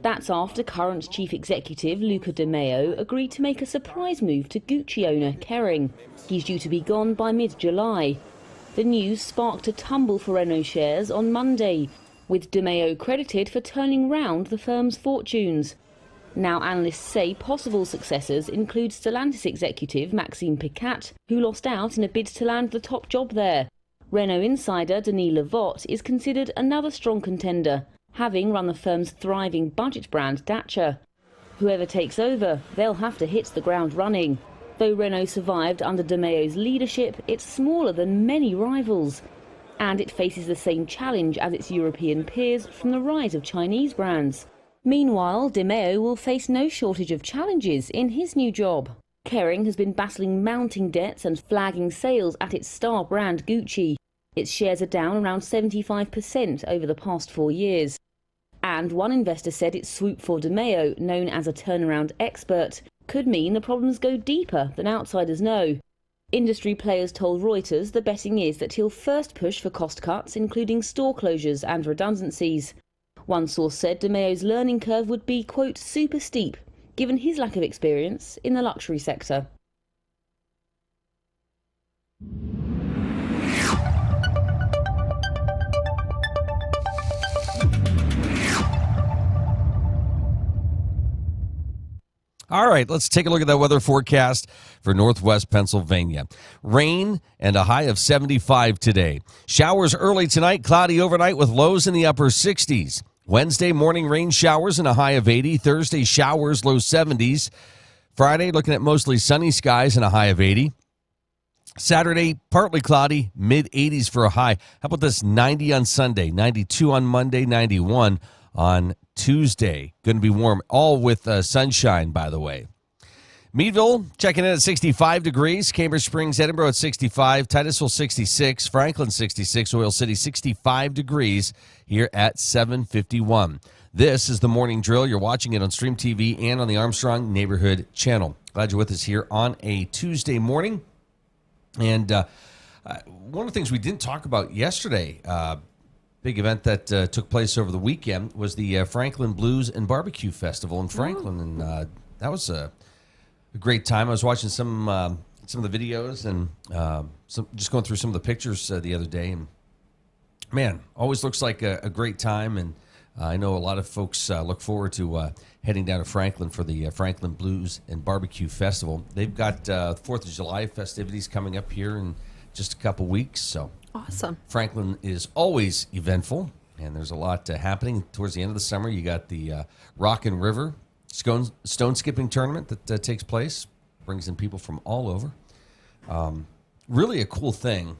That's after current chief executive Luca De Meo agreed to make a surprise move to Gucci owner Kering. He's due to be gone by mid-July. The news sparked a tumble for Renault shares on Monday, with De Meo credited for turning round the firm's fortunes. Now analysts say possible successors include Stellantis executive Maxime Picat, who lost out in a bid to land the top job there. Renault insider Denis Levotte is considered another strong contender, having run the firm's thriving budget brand Dacia. Whoever takes over, they'll have to hit the ground running. Though Renault survived under De Meo's leadership, it's smaller than many rivals. And it faces the same challenge as its European peers from the rise of Chinese brands. Meanwhile, De Meo will face no shortage of challenges in his new job. Kering has been battling mounting debts and flagging sales at its star brand Gucci. Its shares are down around 75% over the past 4 years. And one investor said its swoop for De Meo, known as a turnaround expert, could mean the problems go deeper than outsiders know. Industry players told Reuters the betting is that he'll first push for cost cuts, including store closures and redundancies. One source said De Meo's learning curve would be, quote, super steep, given his lack of experience in the luxury sector. All right, let's take a look at that weather forecast for northwest Pennsylvania. Rain and a high of 75 today. Showers early tonight, cloudy overnight with lows in the upper 60s. Wednesday morning rain showers and a high of 80. Thursday showers, low 70s. Friday looking at mostly sunny skies and a high of 80. Saturday, partly cloudy, mid-80s for a high. How about this, 90 on Sunday, 92 on Monday, 91 on Tuesday. Going to be warm, all with sunshine, by the way. Meadville checking in at 65 degrees. Cambridge Springs, Edinburgh at 65. Titusville 66. Franklin 66. Oil City 65 degrees here at 7:51. This is the Morning Drill. You're watching it on Stream TV and on the Armstrong Neighborhood Channel. Glad you're with us here on a Tuesday morning. And one of the things we didn't talk about yesterday, big event that took place over the weekend, was the Franklin Blues and Barbecue Festival in Franklin. And that was a great time. I was watching some of the videos and just going through some of the pictures the other day. And, man, always looks like a great time. And I know a lot of folks look forward to heading down to Franklin for the Franklin Blues and Barbecue Festival. They've got 4th of July festivities coming up here in just a couple weeks. So awesome. Franklin is always eventful, and there's a lot happening. Towards the end of the summer, you got the Rock and River stone skipping tournament that takes place. Brings in people from all over. Really a cool thing.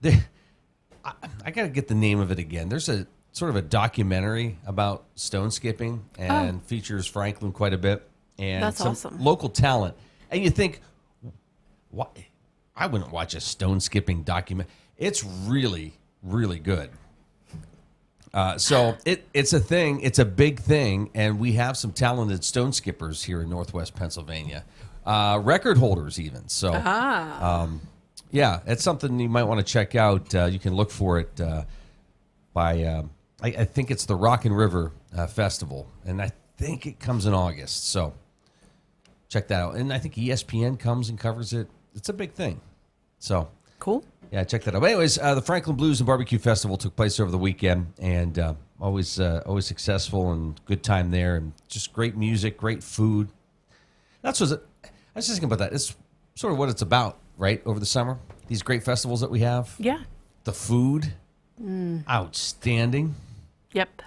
I got to get the name of it again. There's a sort of a documentary about stone skipping and features Franklin quite a bit. And that's some awesome. Local talent. And you think, why? I wouldn't watch a stone skipping document. It's really, really good. So it's a thing. It's a big thing. And we have some talented stone skippers here in Northwest Pennsylvania. Record holders even. So, yeah, it's something you might want to check out. You can look for it by... I think it's the Rock and River Festival, and I think it comes in August. So check that out. And I think ESPN comes and covers it. It's a big thing. So cool. Yeah, check that out. But anyways, the Franklin Blues and Barbecue Festival took place over the weekend, and always successful and good time there, and just great music, great food. I was just thinking about that. It's sort of what it's about, right? Over the summer, these great festivals that we have. Yeah. The food, outstanding. Yep.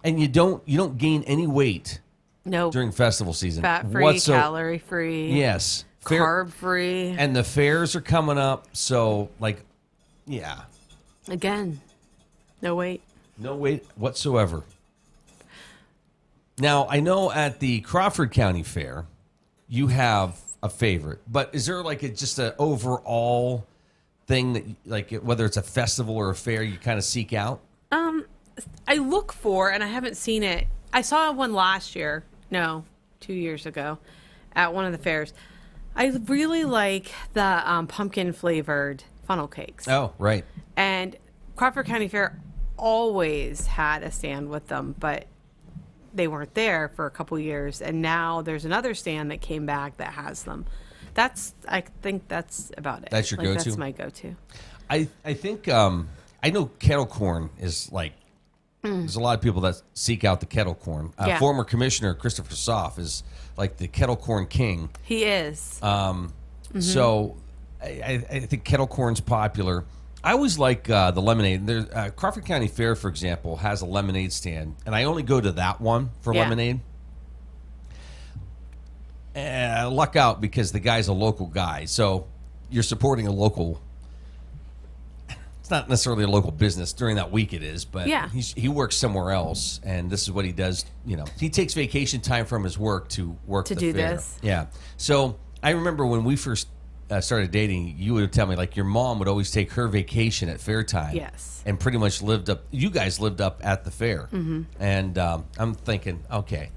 And you don't gain any weight. No. During festival season. Fat-free, calorie-free. Yes. Carb-free. And the fairs are coming up, so, yeah. Again, no weight. No weight whatsoever. Now, I know at the Crawford County Fair, you have a favorite, but is there, just an overall thing that, whether it's a festival or a fair, you kind of seek out? I look for, and I haven't seen it. I saw one last year. No, 2 years ago at one of the fairs. I really like the pumpkin-flavored funnel cakes. Oh, right. And Crawford County Fair always had a stand with them, but they weren't there for a couple years. And now there's another stand that came back that has them. I think that's about it. That's your go-to? That's my go-to. I think, I know kettle corn is there's a lot of people that seek out the kettle corn. Yeah. Former Commissioner Christopher Soff is the kettle corn king. He is. So I think kettle corn's popular. I always like the lemonade. Crawford County Fair, for example, has a lemonade stand, and I only go to that one for lemonade. Luck out because the guy's a local guy, so you're supporting a local. It's not necessarily a local business during that week. It is, but he works somewhere else, and this is what he does. He takes vacation time from his work to work the do fair. This. Yeah. So I remember when we first started dating, you would tell me your mom would always take her vacation at fair time. Yes. And pretty much you guys lived up at the fair. Mm-hmm. And I'm thinking, okay.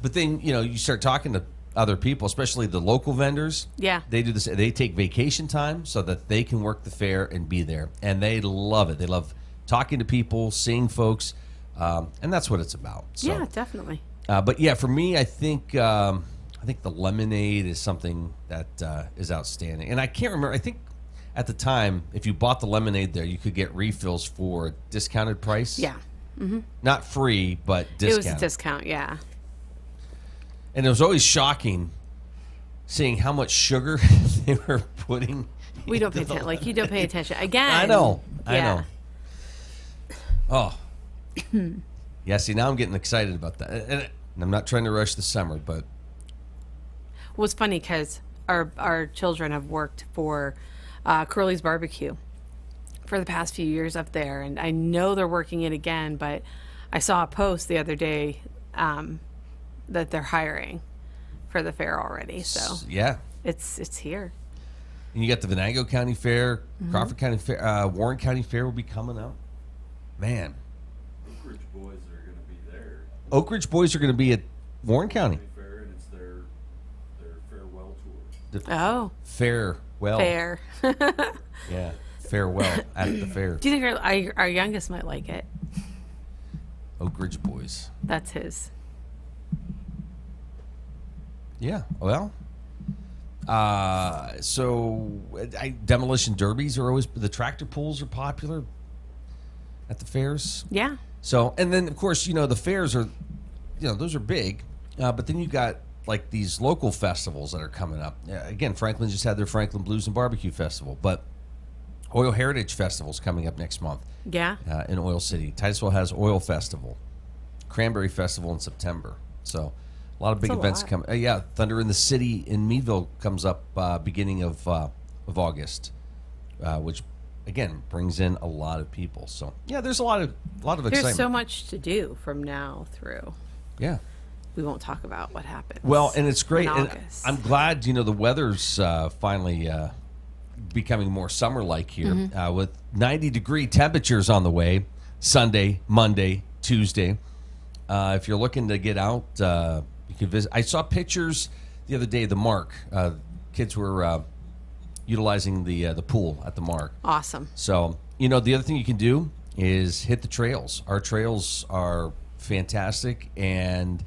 But then, you start talking to other people, especially the local vendors. Yeah. They do this. They take vacation time so that they can work the fair and be there. And they love it. They love talking to people, seeing folks. And that's what it's about. So, yeah, definitely. But yeah, for me, I think the lemonade is something that is outstanding. And I can't remember. I think at the time, if you bought the lemonade there, you could get refills for a discounted price. Yeah. Mm-hmm. Not free, but discounted. It was a discount, yeah. And it was always shocking seeing how much sugar they were putting. We don't pay attention. You don't pay attention. Again. I know. Yeah. Oh. Yeah, see, now I'm getting excited about that. And I'm not trying to rush the summer, but. Well, it's funny because our children have worked for Curly's Barbecue for the past few years up there. And I know they're working it again, but I saw a post the other day that they're hiring for the fair already. So yeah, it's here. And you got the Venango County Fair, Crawford County Fair, Warren County Fair will be coming up. Man, Oak Ridge boys are going to be there. Oak Ridge boys are going to be at Warren County. Fair, and it's their farewell tour. Oh, farewell. Fair. Yeah, farewell at the fair. Do you think our youngest might like it? Oak Ridge boys. That's his. Yeah. Well. Demolition derbies are always, the tractor pulls are popular at the fairs. Yeah. So, and then of course, the fairs are, those are big, but then you got like these local festivals that are coming up. Again, Franklin just had their Franklin Blues and Barbecue Festival, but Oil Heritage Festival's coming up next month. Yeah. In Oil City. Titusville has Oil Festival, Cranberry Festival in September. So, a lot of big events coming. Thunder in the City in Meadville comes up beginning of August, which again brings in a lot of people. So there's a lot of excitement. There's so much to do from now through. Yeah, we won't talk about what happens. Well, and it's great, and I'm glad the weather's finally becoming more summer-like here with 90-degree temperatures on the way. Sunday, Monday, Tuesday. If you're looking to get out. You can visit. I saw pictures the other day. The Mark kids were utilizing the pool at the Mark. Awesome. So the other thing you can do is hit the trails. Our trails are fantastic and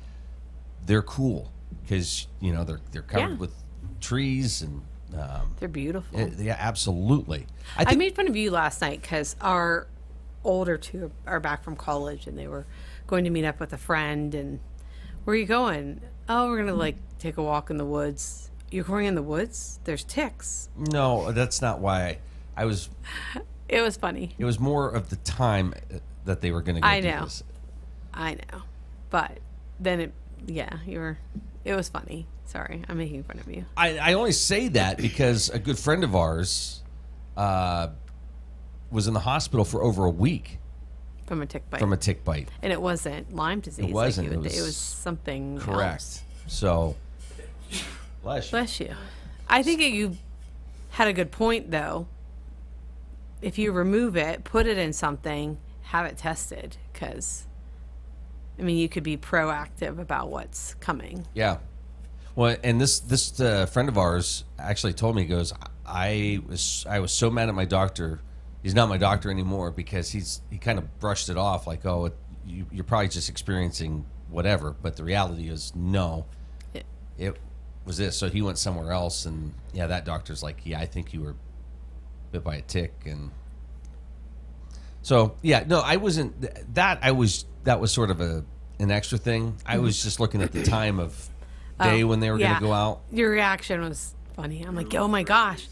they're cool because they're covered with trees and they're beautiful. Yeah, absolutely. I made fun of you last night because our older two are back from college and they were going to meet up with a friend and. Where are you going? Oh, we're going to take a walk in the woods. You're going in the woods? There's ticks. No, that's not why I was. It was funny. It was more of the time that they were going to go do this. I know. But then it was funny. Sorry, I'm making fun of you. I only say that because a good friend of ours was in the hospital for over a week. From a tick bite. From a tick bite. And it wasn't Lyme disease. It wasn't. It was something correct. Else. So, bless you. I think you had a good point, though. If you remove it, put it in something, have it tested. Because, you could be proactive about what's coming. Yeah. Well, and this friend of ours actually told me, he goes, I was so mad at my doctor. He's not my doctor anymore because he kind of brushed it off like, oh, you're probably just experiencing whatever. But the reality is, no, it was this. So he went somewhere else, and that doctor's like, I think you were bit by a tick, and so no, I wasn't that. That was sort of an extra thing. I was just looking at the time of day when they were going to go out. Your reaction was funny. I'm like, oh my gosh.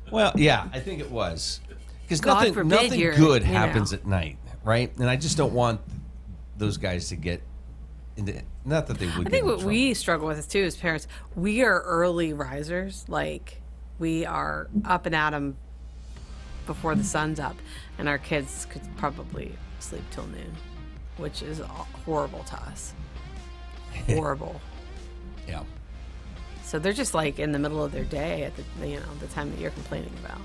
Well, yeah, I think it was because nothing good happens at night, right? And I just don't want those guys to get into. Not that they would. I think what we struggle with too as parents, we are early risers. Like we are up and at 'em before the sun's up, and our kids could probably sleep till noon, which is horrible to us. Horrible. Yeah. So they're just in the middle of their day at the time that you're complaining about.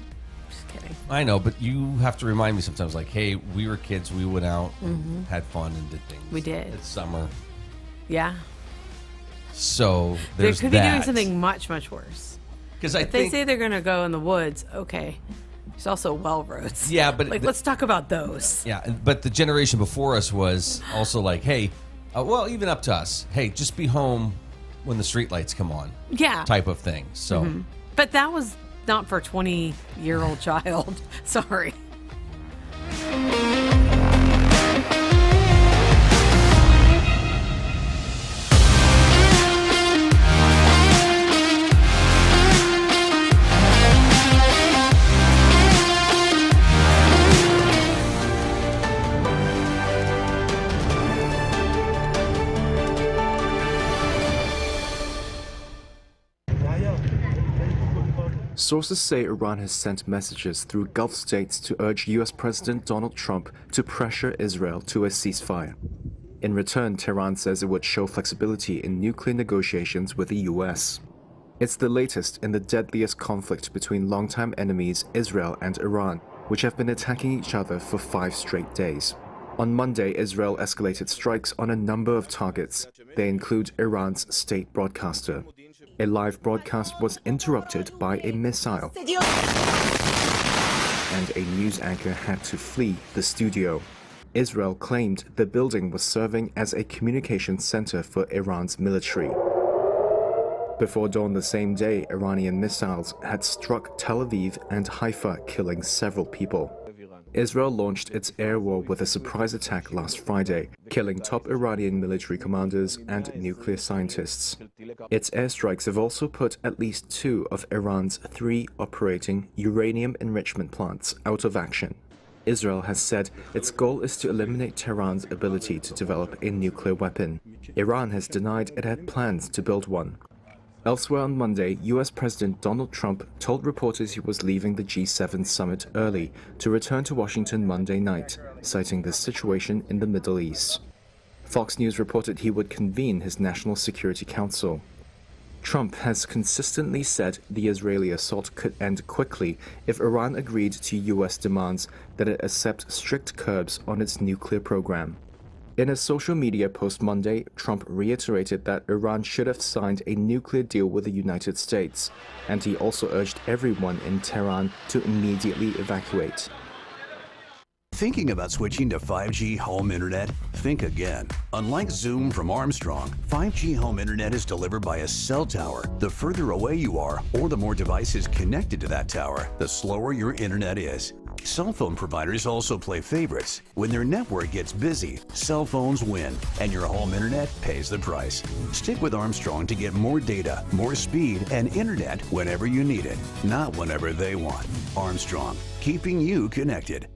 Just kidding. I know, but you have to remind me sometimes, hey, we were kids, we went out, and had fun and did things. We did. It's summer. Yeah. So they could be doing something much, much worse. Because if they say they're going to go in the woods, okay. There's also well roads. Yeah, but let's talk about those. Yeah, but the generation before us was also hey, even up to us. Hey, just be home when the streetlights come on. Yeah. Type of thing. So, But that was not for a 20-year-old child. Sorry. Sources say Iran has sent messages through Gulf states to urge U.S. President Donald Trump to pressure Israel to a ceasefire. In return, Tehran says it would show flexibility in nuclear negotiations with the US. It's the latest in the deadliest conflict between longtime enemies Israel and Iran, which have been attacking each other for 5 straight days. On Monday, Israel escalated strikes on a number of targets. They include Iran's state broadcaster. A live broadcast was interrupted by a missile, and a news anchor had to flee the studio. Israel claimed the building was serving as a communications center for Iran's military. Before dawn the same day, Iranian missiles had struck Tel Aviv and Haifa, killing several people. Israel launched its air war with a surprise attack last Friday, killing top Iranian military commanders and nuclear scientists. Its airstrikes have also put at least 2 of Iran's 3 operating uranium enrichment plants out of action. Israel has said its goal is to eliminate Tehran's ability to develop a nuclear weapon. Iran has denied it had plans to build one. Elsewhere on Monday, US President Donald Trump told reporters he was leaving the G7 summit early to return to Washington Monday night, citing the situation in the Middle East. Fox News reported he would convene his National Security Council. Trump has consistently said the Israeli assault could end quickly if Iran agreed to US demands that it accept strict curbs on its nuclear program. In a social media post Monday, Trump reiterated that Iran should have signed a nuclear deal with the United States, and he also urged everyone in Tehran to immediately evacuate. Thinking about switching to 5G home internet? Think again. Unlike Zoom from Armstrong, 5G home internet is delivered by a cell tower. The further away you are, or the more devices connected to that tower, the slower your internet is. Cell phone providers also play favorites. When their network gets busy, cell phones win, and your home internet pays the price. Stick with Armstrong to get more data, more speed, and internet whenever you need it, not whenever they want. Armstrong, keeping you connected.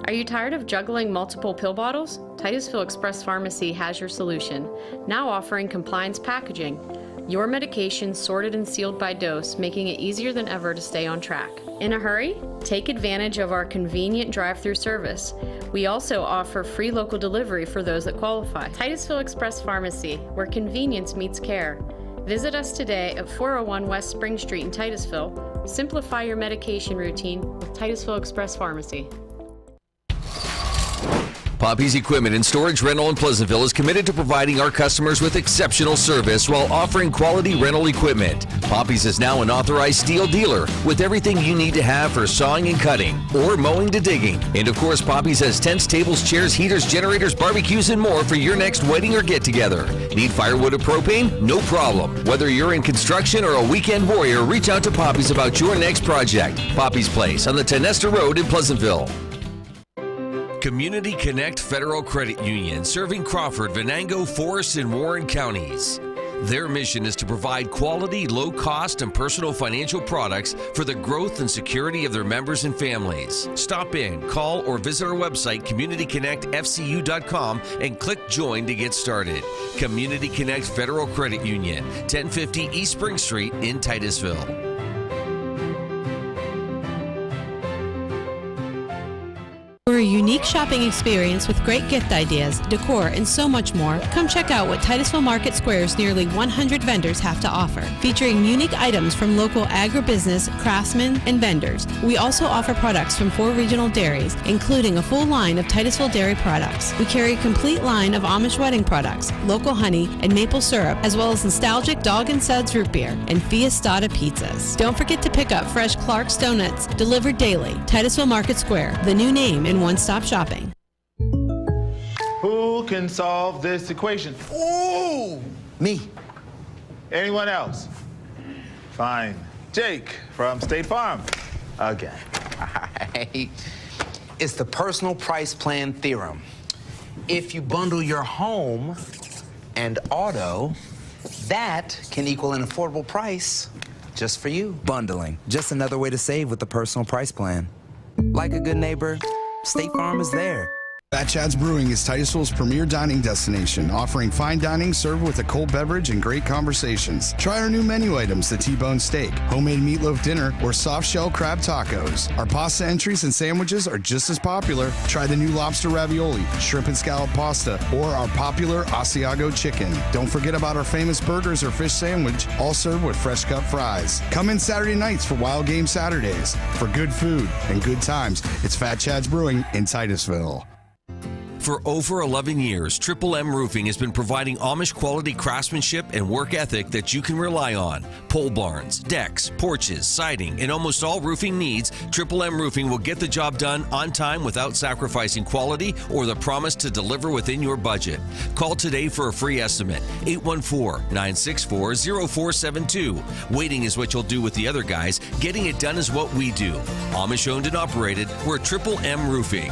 Are you tired of juggling multiple pill bottles? Titusville Express Pharmacy has your solution, now offering compliance packaging. Your medication sorted and sealed by dose, making it easier than ever to stay on track. In a hurry? Take advantage of our convenient drive-through service. We also offer free local delivery for those that qualify. Titusville Express Pharmacy, where convenience meets care. Visit us today at 401 West Spring Street in Titusville. Simplify your medication routine with Titusville Express Pharmacy. Poppy's Equipment and Storage Rental in Pleasantville is committed to providing our customers with exceptional service while offering quality rental equipment. Poppy's is now an authorized steel dealer with everything you need to have for sawing and cutting or mowing to digging. And of course, Poppy's has tents, tables, chairs, heaters, generators, barbecues, and more for your next wedding or get-together. Need firewood or propane? No problem. Whether you're in construction or a weekend warrior, reach out to Poppy's about your next project. Poppy's Place on the Tenesta Road in Pleasantville. Community Connect Federal Credit Union, serving Crawford, Venango, Forest, and Warren counties. Their mission is to provide quality, low-cost, and personal financial products for the growth and security of their members and families. Stop in, call, or visit our website, communityconnectfcu.com, and click Join to get started. Community Connect Federal Credit Union, 1050 East Spring Street in Titusville. For a unique shopping experience with great gift ideas, decor, and so much more, come check out what Titusville Market Square's nearly 100 vendors have to offer. Featuring unique items from local agribusiness, craftsmen, and vendors. We also offer products from 4 regional dairies, including a full line of Titusville dairy products. We carry a complete line of Amish wedding products, local honey, and maple syrup, as well as nostalgic Dog and Suds root beer and Fiestada pizzas. Don't forget to pick up fresh Clark's Donuts, delivered daily. Titusville Market Square, the new name in one-stop shopping. Who can solve this equation? Ooh! Me. Anyone else? Fine. Jake from State Farm. Again. Right. It's the personal price plan theorem. If you bundle your home and auto, that can equal an affordable price just for you. Bundling. Just another way to save with the personal price plan. Like a good neighbor, State Farm is there. Fat Chad's Brewing is Titusville's premier dining destination, offering fine dining served with a cold beverage and great conversations. Try our new menu items, the T-bone steak, homemade meatloaf dinner, or soft shell crab tacos. Our pasta entries and sandwiches are just as popular. Try the new lobster ravioli, shrimp and scallop pasta, or our popular Asiago chicken. Don't forget about our famous burgers or fish sandwich, all served with fresh cut fries. Come in Saturday nights for Wild Game Saturdays. For good food and good times, it's Fat Chad's Brewing in Titusville. For over 11 years, Triple M Roofing has been providing Amish quality craftsmanship and work ethic that you can rely on. Pole barns, decks, porches, siding, and almost all roofing needs, Triple M Roofing will get the job done on time without sacrificing quality or the promise to deliver within your budget. Call today for a free estimate, 814-964-0472. Waiting is what you'll do with the other guys. Getting it done is what we do. Amish owned and operated, we're Triple M Roofing.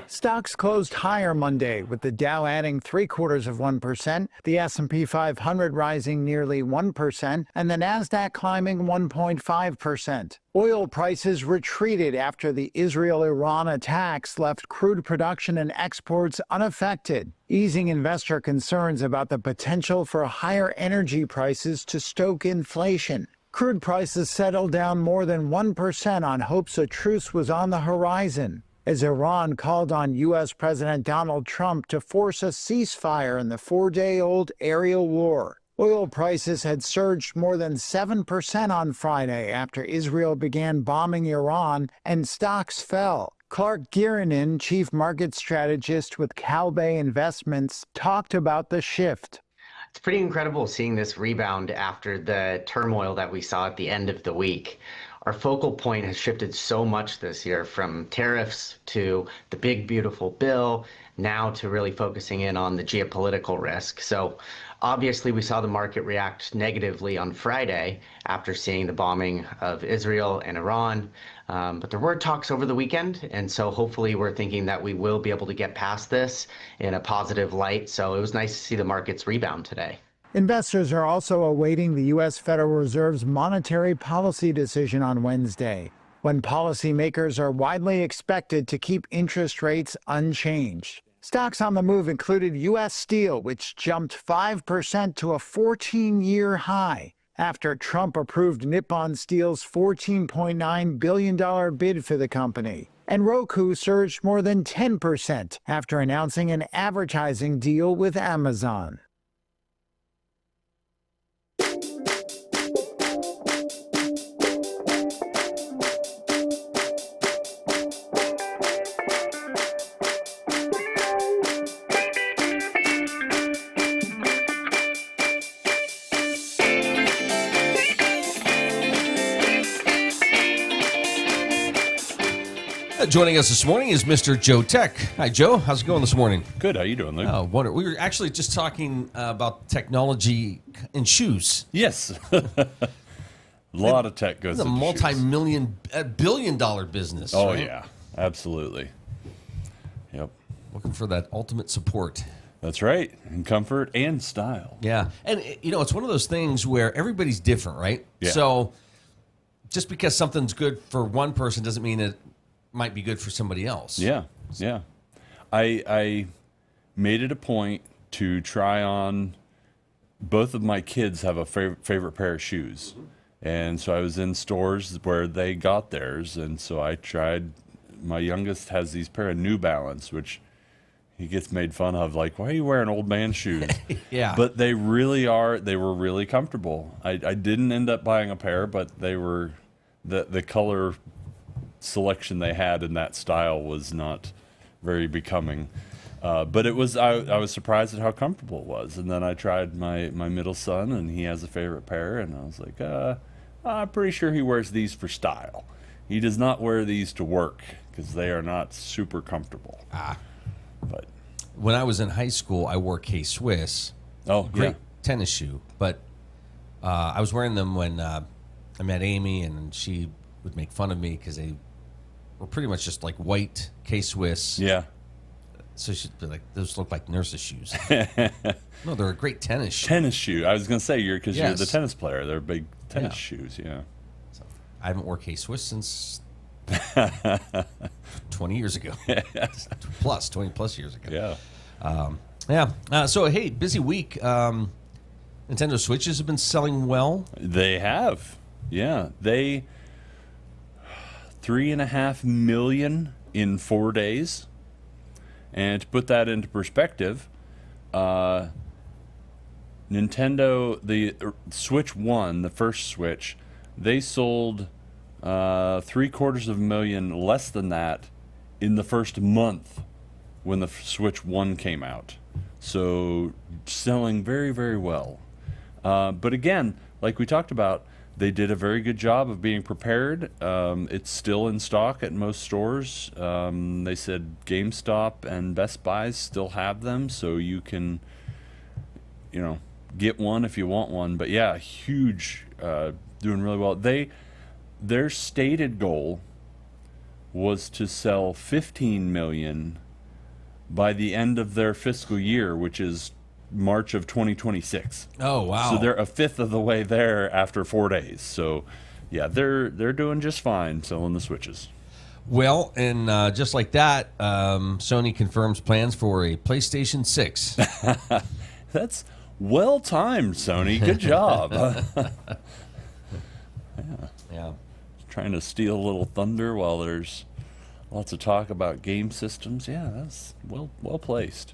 Stocks closed higher Monday, with the Dow adding 0.75%, the S&P 500 rising nearly 1%, and the Nasdaq climbing 1.5%. Oil prices retreated after the Israel-Iran attacks left crude production and exports unaffected, easing investor concerns about the potential for higher energy prices to stoke inflation. Crude prices settled down more than 1% on hopes a truce was on the horizon, as Iran called on U.S. President Donald Trump to force a ceasefire in the 4-day-old aerial war. Oil prices had surged more than 7% on Friday after Israel began bombing Iran, and stocks fell. Clark Gierinin, chief market strategist with Calbay Investments, talked about the shift. It's pretty incredible seeing this rebound after the turmoil that we saw at the end of the week. Our focal point has shifted so much this year, from tariffs to the big, beautiful bill, now to really focusing in on the geopolitical risk. So obviously we saw the market react negatively on Friday after seeing the bombing of Israel and Iran. But there were talks over the weekend, and so hopefully we're thinking that we will be able to get past this in a positive light. So it was nice to see the markets rebound today. Investors are also awaiting the U.S. Federal Reserve's monetary policy decision on Wednesday, when policymakers are widely expected to keep interest rates unchanged. Stocks on the move included U.S. Steel, which jumped 5% to a 14-year high after Trump approved Nippon Steel's $14.9 billion bid for the company. And Roku surged more than 10% after announcing an advertising deal with Amazon. Joining us this morning is Mr. Joe Tech. Hi, Joe. How's it going this morning? Good. How you doing, Luke? We were actually just talking about technology in shoes. Yes. A lot of tech goes into shoes. It's a multi-million, billion-dollar business. Oh, right? yeah. Absolutely. Yep. Looking for that ultimate support. That's right. And comfort and style. Yeah. And, it's one of those things where everybody's different, right? Yeah. So just because something's good for one person doesn't mean it might be good for somebody else. Yeah, yeah. I made it a point to try on. Both of my kids have a favorite pair of shoes, and so I was in stores where they got theirs, and so I tried. My youngest has these pair of New Balance, which he gets made fun of, like, why are you wearing old man shoes? Yeah. But they really are. They were really comfortable. I didn't end up buying a pair, but they were the color selection they had in that style was not very becoming, but it was. I was surprised at how comfortable it was. And then I tried my middle son, and he has a favorite pair, and I was like, I'm pretty sure he wears these for style. He does not wear these to work because they are not super comfortable. But when I was in high school, I wore K-Swiss. Oh, great tennis shoe, but I was wearing them when I met Amy, and she would make fun of me because they were pretty much just like white K-Swiss. Yeah. So she'd be like, those look like nurses' shoes. No, they're a great tennis shoe. Tennis shoe. I was going to say, you're Yes. you're the tennis player. They're big tennis shoes, yeah. So I haven't worn K-Swiss since 20 years ago. 20 plus years ago. Yeah. So, hey, busy week. Nintendo Switches have been selling well. They have. Yeah. 3.5 million in 4 days. And to put that into perspective, Nintendo, the Switch 1, the first Switch, they sold 750,000 less than that in the first month when the Switch 1 came out. So selling very, very well. But again, like we talked about, they did a very good job of being prepared. It's still in stock at most stores. They said GameStop and Best Buy still have them, so you can, get one if you want one. But yeah, huge, doing really well. Their stated goal was to sell 15 million by the end of their fiscal year, which is March of 2026. Oh, wow. So they're a fifth of the way there after 4 days. So yeah, they're doing just fine selling the Switches. Well, and just like that, Sony confirms plans for a PlayStation 6. That's well timed, Sony. Good job. Yeah. Trying to steal a little thunder while there's lots of talk about game systems. Yeah, that's well placed.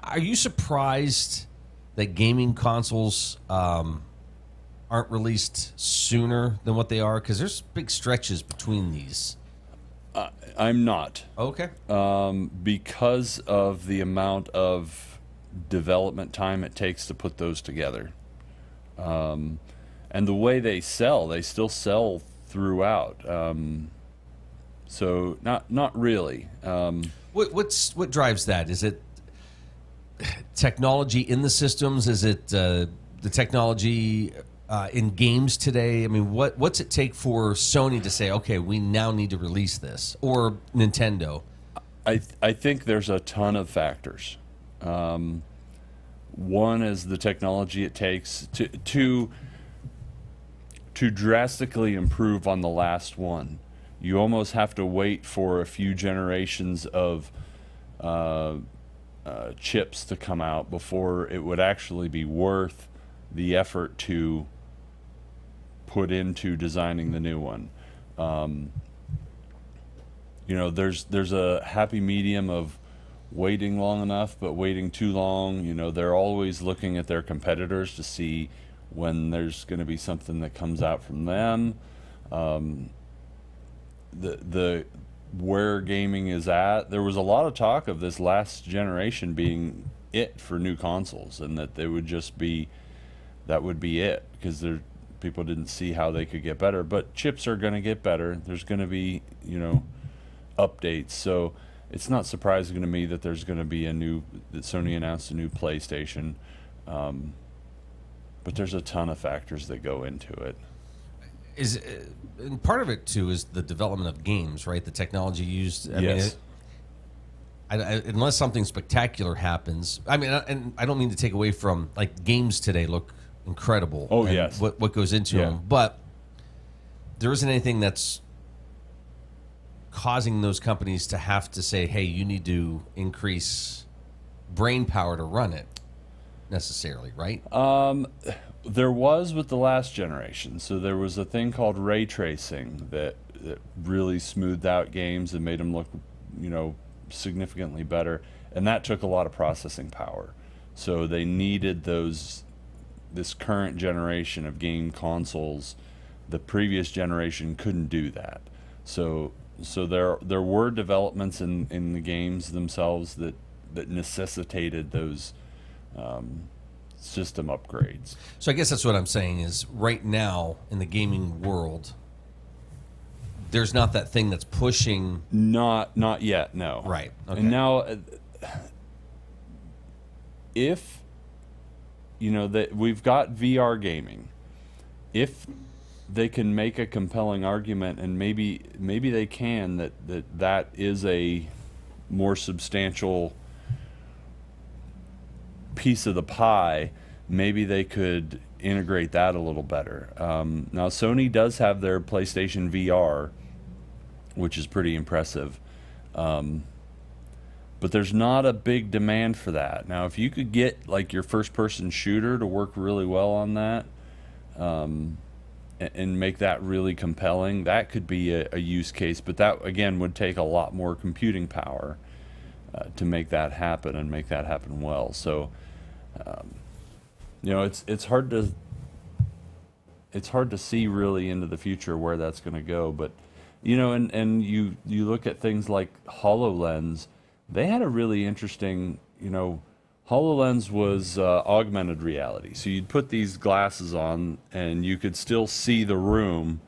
Are you surprised that gaming consoles aren't released sooner than what they are? Because there's big stretches between these. I'm not. Okay. Because of the amount of development time it takes to put those together. And the way they still sell throughout. So not really. What drives that? Is it technology in the systems? Is it the technology in games today? I mean, what's it take for Sony to say, okay, we now need to release this, or Nintendo? I think there's a ton of factors. One is the technology it takes to drastically improve on the last one. You almost have to wait for a few generations of chips to come out before it would actually be worth the effort to put into designing the new one. there's a happy medium of waiting long enough, but waiting too long. They're always looking at their competitors to see when there's going to be something that comes out from them. The where gaming is at. There was a lot of talk of this last generation being it for new consoles, and that that would be it, because people didn't see how they could get better. But chips are going to get better. There's going to be updates. So it's not surprising to me that there's going to be that Sony announced a new PlayStation. But there's a ton of factors that go into it. And part of it too is the development of games, right? The technology used. Yes. Unless something spectacular happens, and I don't mean to take away from, like, games today look incredible. Oh, yes. What goes into them, but there isn't anything that's causing those companies to have to say, "Hey, you need to increase brain power to run it," necessarily, right? There was with the last generation. So there was a thing called ray tracing that really smoothed out games and made them look, significantly better. And that took a lot of processing power. So they needed this current generation of game consoles. The previous generation couldn't do that. So there were developments in the games themselves that necessitated those system upgrades. So I guess that's what I'm saying is, right now in the gaming world, there's not that thing that's pushing. Not yet, no. Right. Okay. And now, if that we've got VR gaming, if they can make a compelling argument, and maybe they can, that is a more substantial piece of the pie, maybe they could integrate that a little better. Now Sony does have their PlayStation VR, which is pretty impressive, but there's not a big demand for that. Now if you could get like your first person shooter to work really well on that, and make that really compelling, that could be a use case, but that again would take a lot more computing power to make that happen, and make that happen well. So it's hard to see really into the future where that's going to go. But and you look at things like HoloLens. They had a really interesting, HoloLens was augmented reality. So you'd put these glasses on and you could still see the room,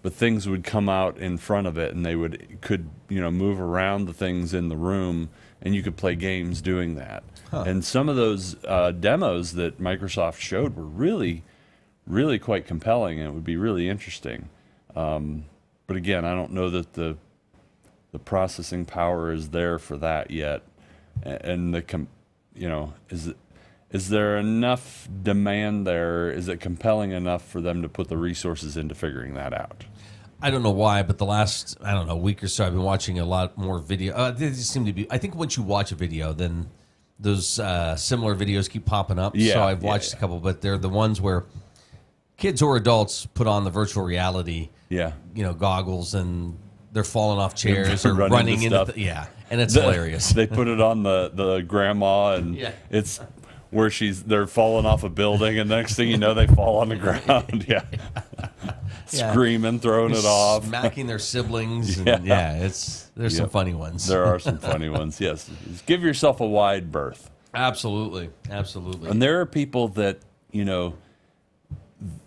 but things would come out in front of it, and they could move around the things in the room, and you could play games doing that. Huh. And some of those demos that Microsoft showed were really, really quite compelling, and it would be really interesting. But again, I don't know that the processing power is there for that yet, and is there enough demand there? Is it compelling enough for them to put the resources into figuring that out? I don't know why, but the last, week or so, I've been watching a lot more video. They seem to be, I think once you watch a video, then those similar videos keep popping up. Yeah, so I've watched a couple, but they're the ones where kids or adults put on the virtual reality goggles, and they're falling off chairs or running into stuff. And it's hilarious. They put it on the grandma, and it's where they're falling off a building, and the next thing you know, they fall on the ground. Screaming, throwing it off, smacking their siblings. And there's some funny ones. There are some funny ones. Yes, just give yourself a wide berth. Absolutely. And there are people that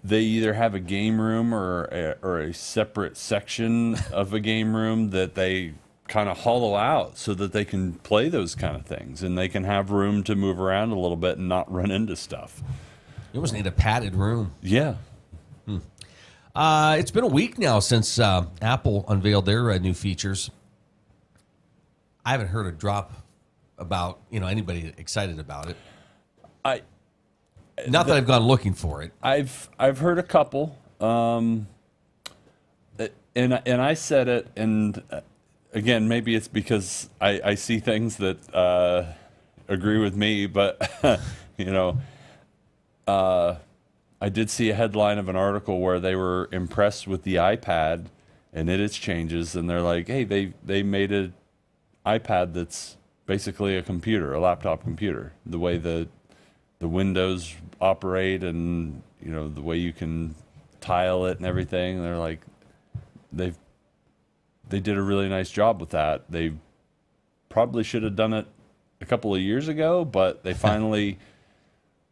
they either have a game room or a separate section of a game room that they kind of hollow out so that they can play those kind of things, and they can have room to move around a little bit and not run into stuff. You almost need a padded room. Yeah. It's been a week now since Apple unveiled their new features. I haven't heard a drop about anybody excited about it. Not that I've gone looking for it. I've heard a couple, and I said it, and again, maybe it's because I see things that agree with me, but I did see a headline of an article where they were impressed with the iPad and it changes, and they're like, hey, they made an iPad that's basically a computer, a laptop computer. The way the windows operate, and the way you can tile it and everything. They're like, they did a really nice job with that. They probably should have done it a couple of years ago, but they finally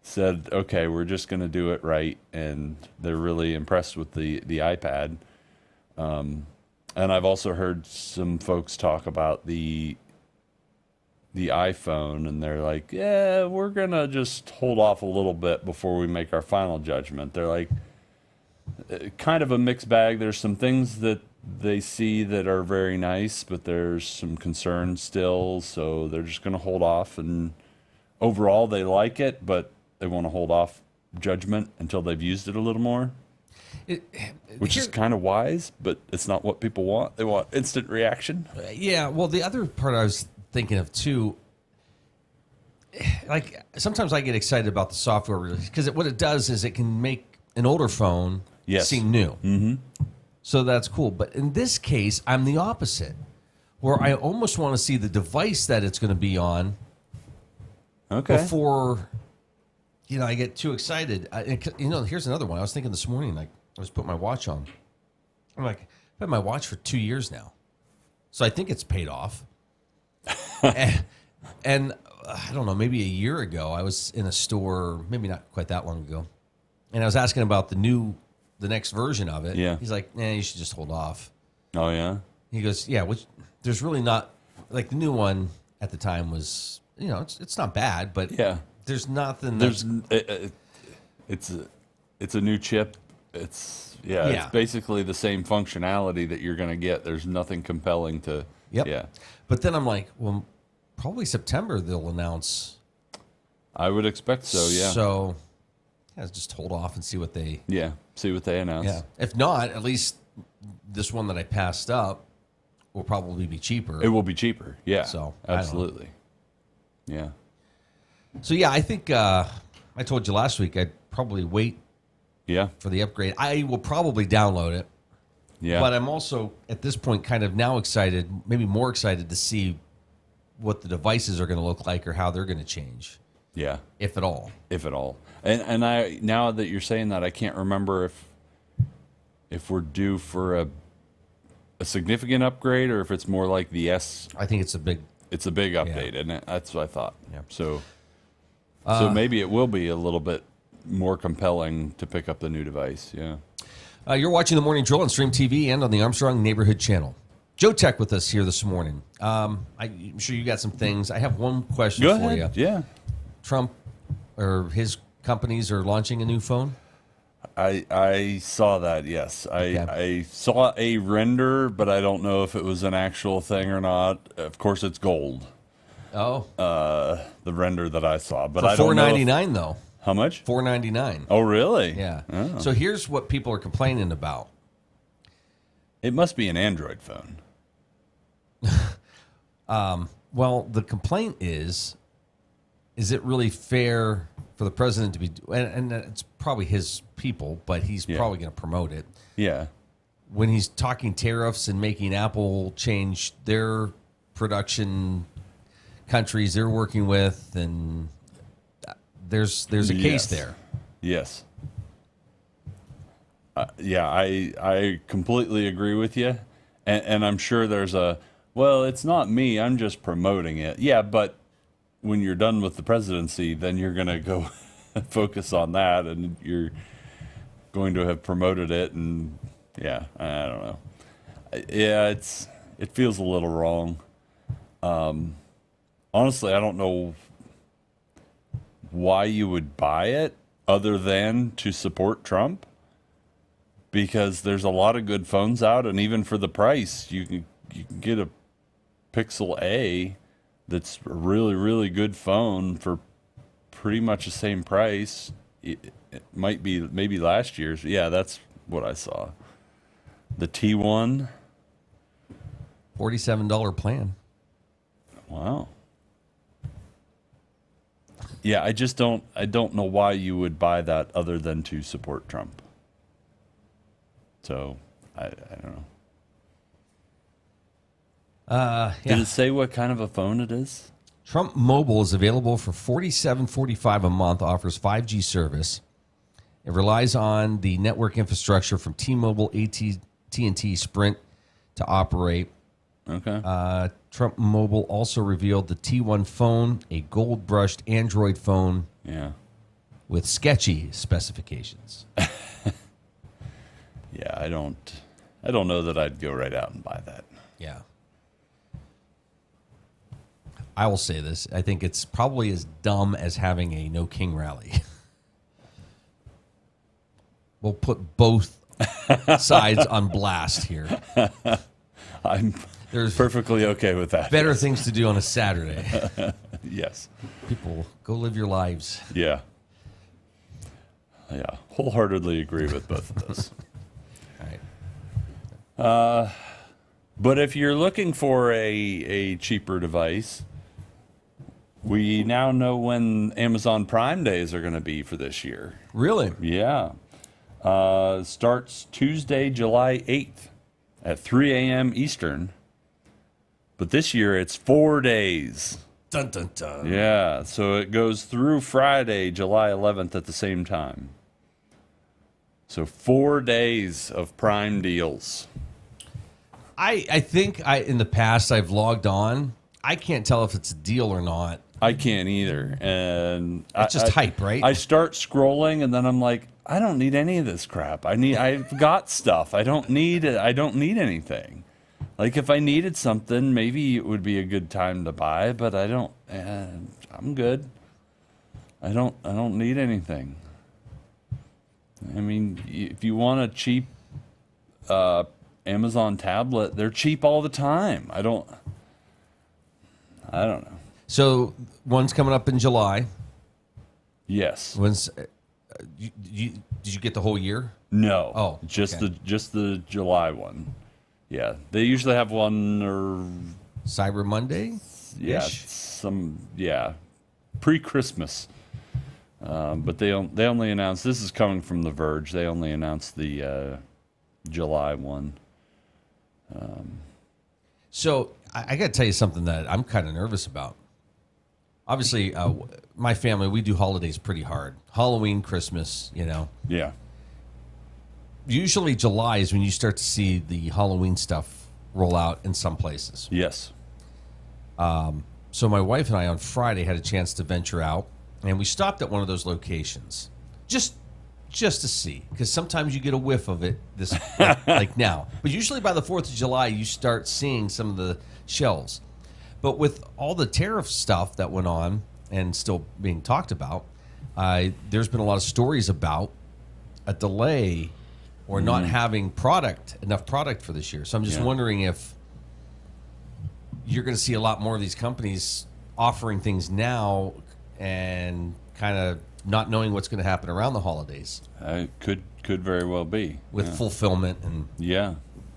said, okay, we're just going to do it right, and they're really impressed with the iPad. And I've also heard some folks talk about the iPhone, and they're like, yeah, we're going to just hold off a little bit before we make our final judgment. They're like, kind of a mixed bag. There's some things that they see that are very nice, but there's some concerns still, so they're just going to hold off. And overall, they like it, but they want to hold off judgment until they've used it a little more, which is kind of wise, but it's not what people want. They want instant reaction. Yeah, well, the other part I was thinking of too, like sometimes I get excited about the software release because what it does is it can make an older phone seem new. Mm-hmm. So that's cool. But in this case, I'm the opposite, where I almost want to see the device that it's going to be on before, I get too excited. Here's another one. I was thinking this morning, like I was putting my watch on. I'm like, I've had my watch for 2 years now. So I think it's paid off. and I don't know, maybe a year ago, I was in a store, maybe not quite that long ago, and I was asking about the next version of it. Yeah. He's like, you should just hold off. Oh, yeah? He goes, yeah, there's really not, like the new one at the time was, it's not bad, but there's nothing. It's a new chip. It's basically the same functionality that you're going to get. There's nothing compelling to. Yep. Yeah. But then I'm like, well, probably September they'll announce. I would expect so. Yeah. So, just hold off and see what they. Yeah. See what they announce. Yeah. If not, at least this one that I passed up will probably be cheaper. It will be cheaper. Yeah. So absolutely. Yeah. So I think I told you last week I'd probably wait. Yeah. For the upgrade, I will probably download it. Yeah. But I'm also at this point kind of now excited, maybe more excited to see what the devices are going to look like or how they're going to change. Yeah. If at all. If at all. And I, now that you're saying that, I can't remember if we're due for a significant upgrade or if it's more like the S. I think it's a big update, isn't it? That's what I thought. Yeah. So maybe it will be a little bit more compelling to pick up the new device. Yeah. You're watching the Morning Drill on Stream TV and on the Armstrong Neighborhood Channel. Joe Tech with us here this morning. I'm sure you got some things. I have one question Go for ahead. you. Yeah. Trump or his companies are launching a new phone? I saw that, yes. I saw a render, but I don't know if it was an actual thing or not. Of course, it's gold. Oh. The render that I saw. But For I don't know. $499, though. How much? $499. Oh, really? Yeah. Oh. So here's what people are complaining about. It must be an Android phone. Well, the complaint is it really fair for the president to be, and it's probably his people, but he's probably going to promote it. Yeah. When he's talking tariffs and making Apple change their production countries they're working with, and there's a case there. Yes. I completely agree with you. And I'm sure there's it's not me, I'm just promoting it. Yeah, but when you're done with the presidency, then you're going to go focus on that, and you're going to have promoted it, and I don't know. Yeah, it feels a little wrong. Honestly, I don't know why you would buy it other than to support Trump, because there's a lot of good phones out, and even for the price, you can get a Pixel A that's a really, really good phone for pretty much the same price. It might be maybe last year's. Yeah, that's what I saw. The T1. $47 plan. Wow. Yeah, I don't know why you would buy that other than to support Trump. So, I don't know. Did it say what kind of a phone it is? Trump Mobile is available for $47.45 a month, offers 5G service. It relies on the network infrastructure from T-Mobile, AT&T, Sprint to operate. Okay. Trump Mobile also revealed the T1 phone, a gold-brushed Android phone. Yeah. With sketchy specifications. Yeah, I don't know that I'd go right out and buy that. Yeah. I will say this. I think it's probably as dumb as having a No King rally. We'll put both sides on blast here. There's perfectly okay with that. Better things to do on a Saturday. Yes. People, go live your lives. Yeah. Yeah. Wholeheartedly agree with both of those. All right. But if you're looking for a cheaper device, we now know when Amazon Prime Days are going to be for this year. Really? Yeah. Starts Tuesday, July 8th at 3 a.m. Eastern. But this year it's 4 days. Dun, dun, dun. Yeah, so it goes through Friday, July 11th at the same time. So 4 days of Prime deals. I think in the past I've logged on. I can't tell if it's a deal or not. I can't either. And it's just hype, right? I start scrolling and then I'm like, I don't need any of this crap. I've got stuff. I don't need anything. Like if I needed something, maybe it would be a good time to buy, but I don't. I'm good. I don't need anything. I mean, if you want a cheap Amazon tablet, they're cheap all the time. I don't know. So one's coming up in July. Yes. Did you get the whole year? No. Oh, just okay. the July one. Yeah, they usually have one or Cyber Monday. Yeah, pre-Christmas. But they only announced, this is coming from The Verge. They only announced the July one. So I got to tell you something that I'm kind of nervous about. Obviously, my family, we do holidays pretty hard. Halloween, Christmas, Yeah. Usually July is when you start to see the Halloween stuff roll out in some places. Yes. So my wife and I on Friday had a chance to venture out, and we stopped at one of those locations just to see, because sometimes you get a whiff of it like now. But usually by the 4th of July, you start seeing some of the shelves. But with all the tariff stuff that went on and still being talked about, there's been a lot of stories about a delay or not having enough product for this year. So I'm just wondering if you're going to see a lot more of these companies offering things now and kind of not knowing what's going to happen around the holidays. Could very well be. With fulfillment and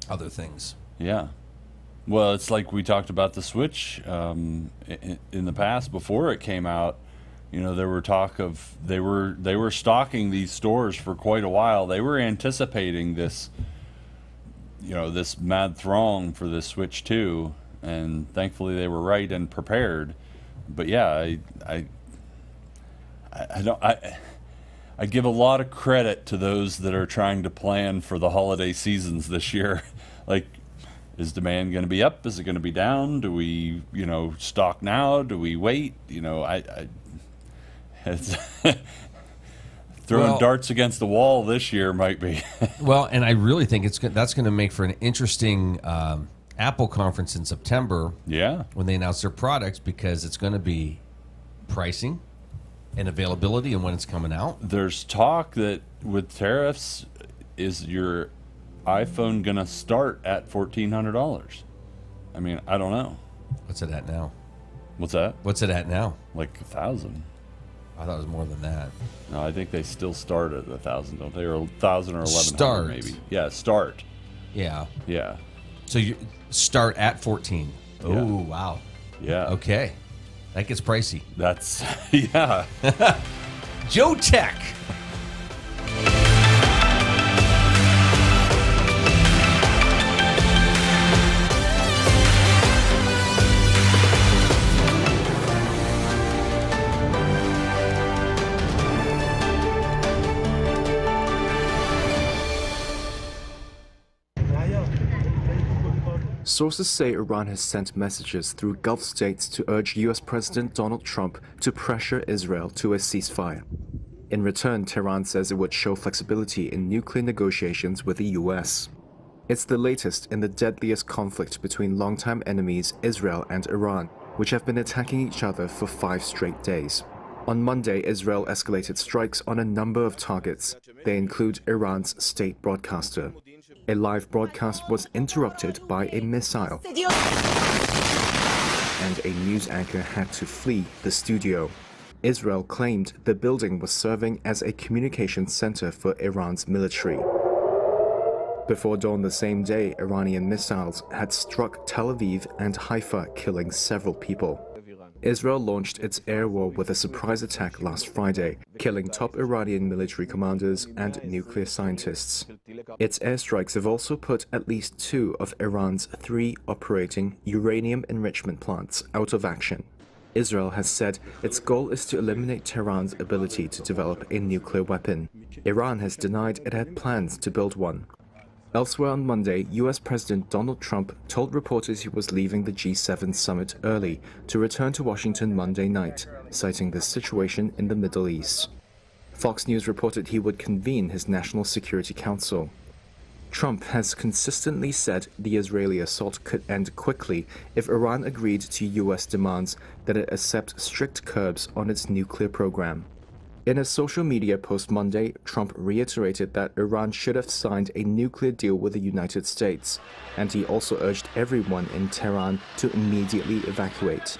other things. Yeah. Well, it's like we talked about the Switch in the past before it came out. There were talk of they were stocking these stores for quite a while. They were anticipating this, this mad throng for the Switch 2, and thankfully they were right and prepared. But yeah, I give a lot of credit to those that are trying to plan for the holiday seasons this year. Like, is demand going to be up? Is it going to be down? Do we, stock now? Do we wait? It's throwing darts against the wall this year might be. Well, and I really think that's going to make for an interesting Apple conference in September. Yeah. When they announce their products, because it's going to be pricing and availability and when it's coming out. There's talk that with tariffs, is your iPhone going to start at $1,400? I mean, I don't know. What's it at now? What's that? What's it at now? Like 1,000. I thought it was more than that. No, I think they still start at 1,000, don't they? Or 1,000 or 1,100 start. Maybe. Yeah, start. Yeah. Yeah. So you start at 14. Oh, Yeah. wow. Yeah. Okay. That gets pricey. That's, yeah. Joe Tech. Sources say Iran has sent messages through Gulf states to urge U.S. President Donald Trump to pressure Israel to a ceasefire. In return, Tehran says it would show flexibility in nuclear negotiations with the U.S. It's the latest in the deadliest conflict between longtime enemies Israel and Iran, which have been attacking each other for 5 straight days. On Monday, Israel escalated strikes on a number of targets. They include Iran's state broadcaster. A live broadcast was interrupted by a missile, and a news anchor had to flee the studio. Israel claimed the building was serving as a communications center for Iran's military. Before dawn the same day, Iranian missiles had struck Tel Aviv and Haifa, killing several people. Israel launched its air war with a surprise attack last Friday, killing top Iranian military commanders and nuclear scientists. Its airstrikes have also put at least 2 of Iran's 3 operating uranium enrichment plants out of action. Israel has said its goal is to eliminate Tehran's ability to develop a nuclear weapon. Iran has denied it had plans to build one. Elsewhere on Monday, U.S. President Donald Trump told reporters he was leaving the G7 summit early to return to Washington Monday night, citing the situation in the Middle East. Fox News reported he would convene his National Security Council. Trump has consistently said the Israeli assault could end quickly if Iran agreed to U.S. demands that it accept strict curbs on its nuclear program. In a social media post Monday, Trump reiterated that Iran should have signed a nuclear deal with the United States, and he also urged everyone in Tehran to immediately evacuate.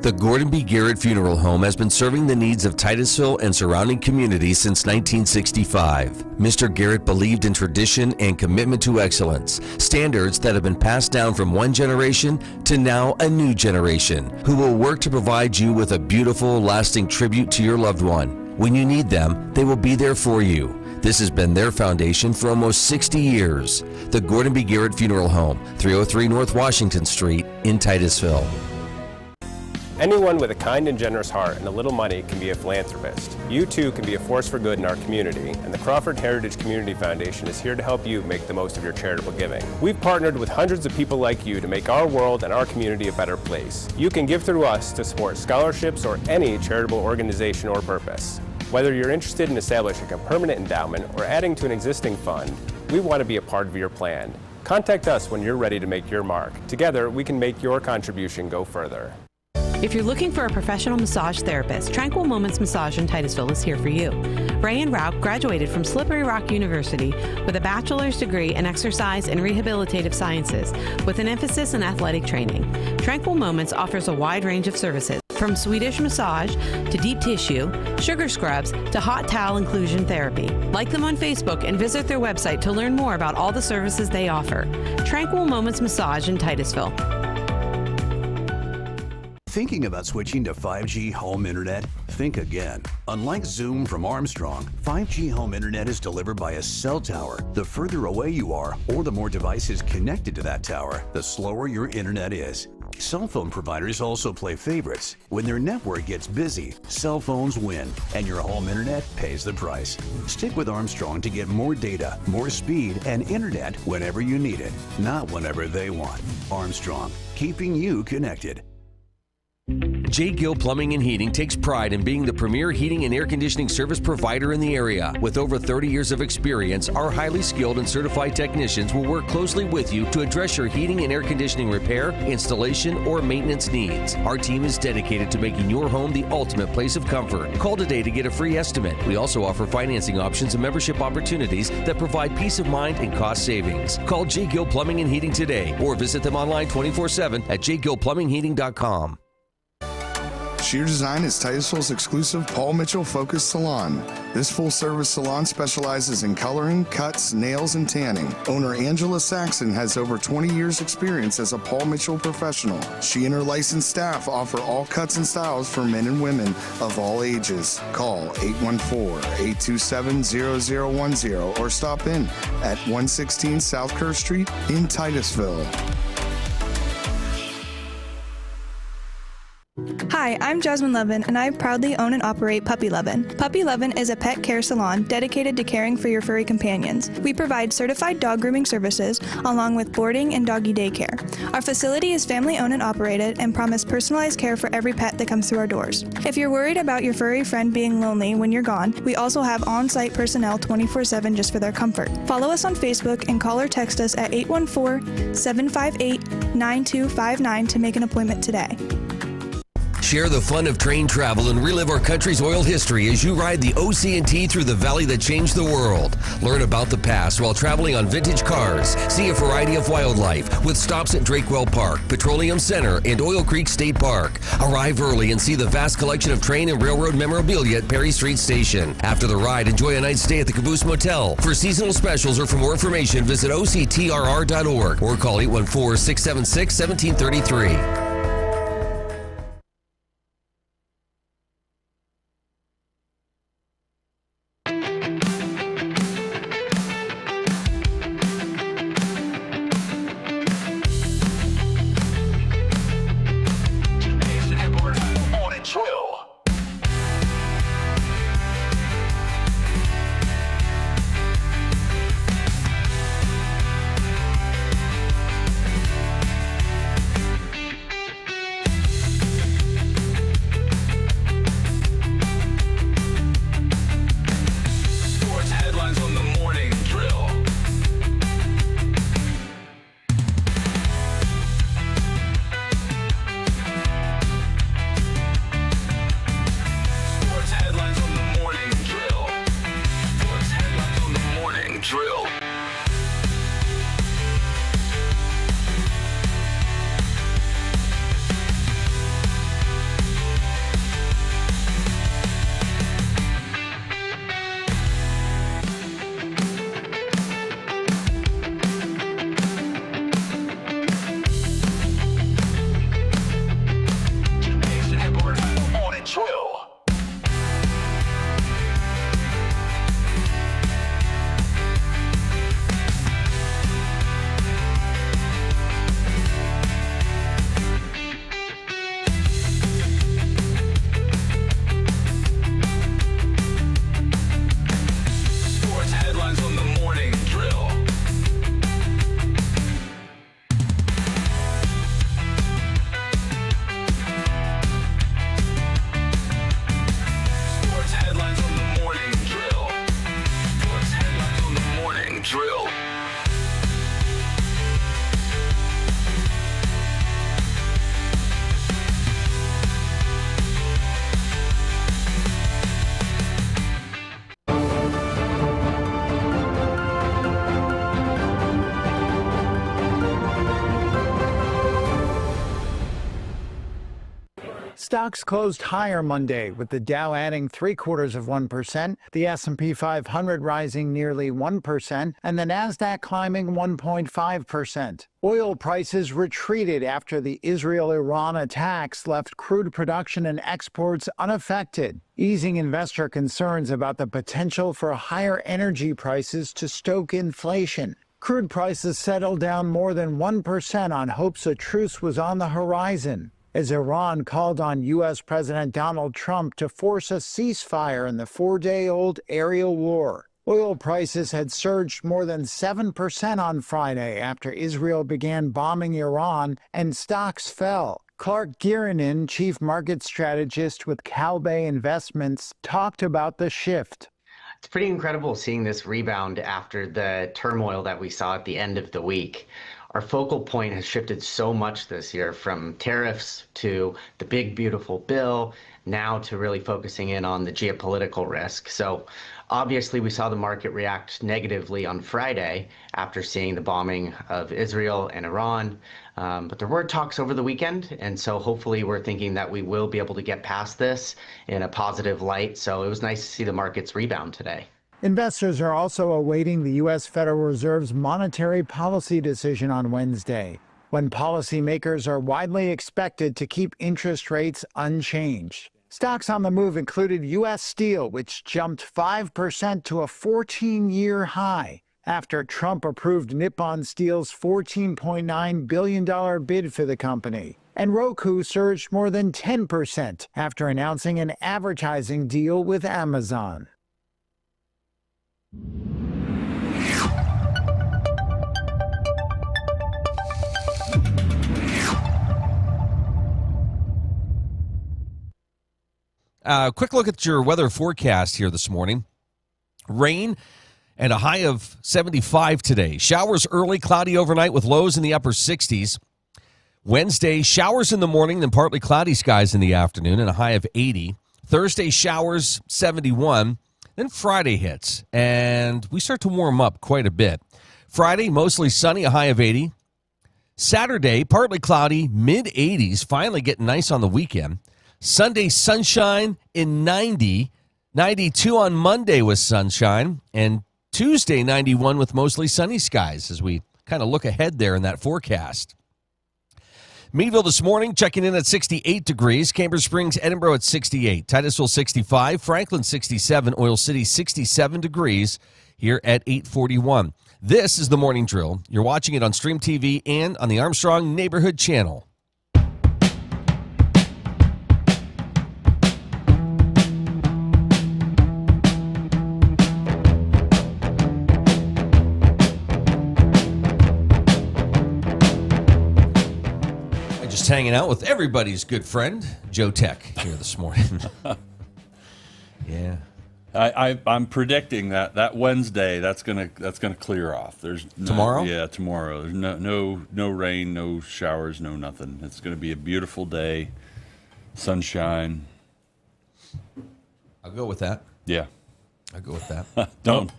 The Gordon B. Garrett Funeral Home has been serving the needs of Titusville and surrounding communities since 1965. Mr. Garrett believed in tradition and commitment to excellence, standards that have been passed down from one generation to now a new generation, who will work to provide you with a beautiful, lasting tribute to your loved one. When you need them, they will be there for you. This has been their foundation for almost 60 years. The Gordon B. Garrett Funeral Home, 303 North Washington Street in Titusville. Anyone with a kind and generous heart and a little money can be a philanthropist. You too can be a force for good in our community, and the Crawford Heritage Community Foundation is here to help you make the most of your charitable giving. We've partnered with hundreds of people like you to make our world and our community a better place. You can give through us to support scholarships or any charitable organization or purpose. Whether you're interested in establishing a permanent endowment or adding to an existing fund, we want to be a part of your plan. Contact us when you're ready to make your mark. Together, we can make your contribution go further. If you're looking for a professional massage therapist, Tranquil Moments Massage in Titusville is here for you. Ray and Rauch graduated from Slippery Rock University with a bachelor's degree in exercise and rehabilitative sciences with an emphasis in athletic training. Tranquil Moments offers a wide range of services, from Swedish massage to deep tissue, sugar scrubs to hot towel inclusion therapy. Like them on Facebook and visit their website to learn more about all the services they offer. Tranquil Moments Massage in Titusville. Thinking about switching to 5G home internet? Think again. Unlike Zoom from Armstrong, 5G home internet is delivered by a cell tower. The further away you are, or the more devices connected to that tower, the slower your internet is. Cell phone providers also play favorites. When their network gets busy, cell phones win, and your home internet pays the price. Stick with Armstrong to get more data, more speed, and internet whenever you need it, not whenever they want. Armstrong, keeping you connected. J. Gill Plumbing and Heating takes pride in being the premier heating and air conditioning service provider in the area. With over 30 years of experience, our highly skilled and certified technicians will work closely with you to address your heating and air conditioning repair, installation, or maintenance needs. Our team is dedicated to making your home the ultimate place of comfort. Call today to get a free estimate. We also offer financing options and membership opportunities that provide peace of mind and cost savings. Call J. Gill Plumbing and Heating today or visit them online 24/7 at jgillplumbingheating.com. Sheer Design is Titusville's exclusive Paul Mitchell-focused salon. This full-service salon specializes in coloring, cuts, nails, and tanning. Owner Angela Saxon has over 20 years' experience as a Paul Mitchell professional. She and her licensed staff offer all cuts and styles for men and women of all ages. Call 814-827-0010 or stop in at 116 South Kerr Street in Titusville. Hi, Hi, I'm Jasmine Levin, and I proudly own and operate Puppy Levin. Puppy Levin is a pet care salon dedicated to caring for your furry companions. We provide certified dog grooming services along with boarding and doggy daycare. Our facility is family-owned and operated and promise personalized care for every pet that comes through our doors. If you're worried about your furry friend being lonely when you're gone, we also have on-site personnel 24/7 just for their comfort. Follow us on Facebook and call or text us at 814-758-9259 to make an appointment today. Share the fun of train travel and relive our country's oil history as you ride the OC&T through the valley that changed the world. Learn about the past while traveling on vintage cars. See a variety of wildlife with stops at Drakewell Park, Petroleum Center, and Oil Creek State Park. Arrive early and see the vast collection of train and railroad memorabilia at Perry Street Station. After the ride, enjoy a night's stay at the Caboose Motel. For seasonal specials or for more information, visit octrr.org or call 814-676-1733. Stocks closed higher Monday, with the Dow adding 0.75%, the S&P 500 rising nearly 1%, and the Nasdaq climbing 1.5%. Oil prices retreated after the Israel-Iran attacks left crude production and exports unaffected, easing investor concerns about the potential for higher energy prices to stoke inflation. Crude prices settled down more than 1% on hopes a truce was on the horizon, as Iran called on U.S. President Donald Trump to force a ceasefire in the 4-day-old aerial war. Oil prices had surged more than 7% on Friday after Israel began bombing Iran, and stocks fell. Clark Gierinin, chief market strategist with Calbay Investments, talked about the shift. It's pretty incredible seeing this rebound after the turmoil that we saw at the end of the week. Our focal point has shifted so much this year, from tariffs to the big, beautiful bill, now to really focusing in on the geopolitical risk. So obviously we saw the market react negatively on Friday after seeing the bombing of Israel and Iran. But there were talks over the weekend, and so hopefully we're thinking that we will be able to get past this in a positive light. So it was nice to see the markets rebound today. Investors are also awaiting the U.S. Federal Reserve's monetary policy decision on Wednesday, when policymakers are widely expected to keep interest rates unchanged. Stocks on the move included U.S. Steel, which jumped 5% to a 14-year high after Trump approved Nippon Steel's $14.9 billion bid for the company. And Roku surged more than 10% after announcing an advertising deal with Amazon. Quick look at your weather forecast here this morning. Rain and a high of 75 today. Showers early, cloudy overnight with lows in the upper 60s. Wednesday, showers in the morning, then partly cloudy skies in the afternoon and a high of 80. Thursday, showers, 71. Then Friday hits, and we start to warm up quite a bit. Friday, mostly sunny, a high of 80. Saturday, partly cloudy, mid-80s, finally getting nice on the weekend. Sunday, sunshine in 90. 92 on Monday with sunshine. And Tuesday, 91 with mostly sunny skies as we kind of look ahead there in that forecast. Meadville this morning checking in at 68 degrees. Cambridge Springs, Edinburgh at 68. Titusville 65. Franklin 67. Oil City 67 degrees here at 841. This is the Morning Drill. You're watching it on Stream TV and on the Armstrong Neighborhood Channel. Just hanging out with everybody's good friend, Joe Tech, here this morning. Yeah. I'm predicting that Wednesday that's gonna clear off. There's tomorrow. Yeah, tomorrow. There's no rain, no showers, no nothing. It's gonna be a beautiful day, sunshine. I'll go with that. Yeah, I'll go with that. Don't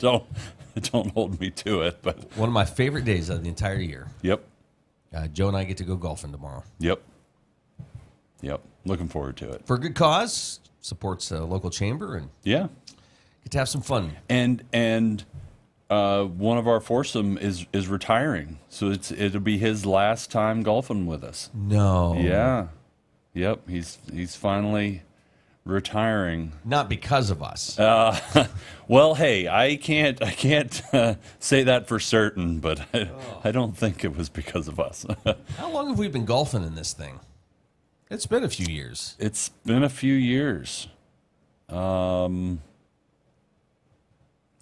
hold me to it. But one of my favorite days of the entire year. Yep. Joe and I get to go golfing tomorrow. Yep. Looking forward to it. For a good cause. Supports a local chamber and yeah, get to have some fun. And one of our foursome is retiring, so it'll be his last time golfing with us. No. Yeah. Yep. He's finally retiring. Not because of us. Well, hey, I can't say that for certain, but I don't think it was because of us. How long have we been golfing in this thing? It's been a few years. It's been a few years. I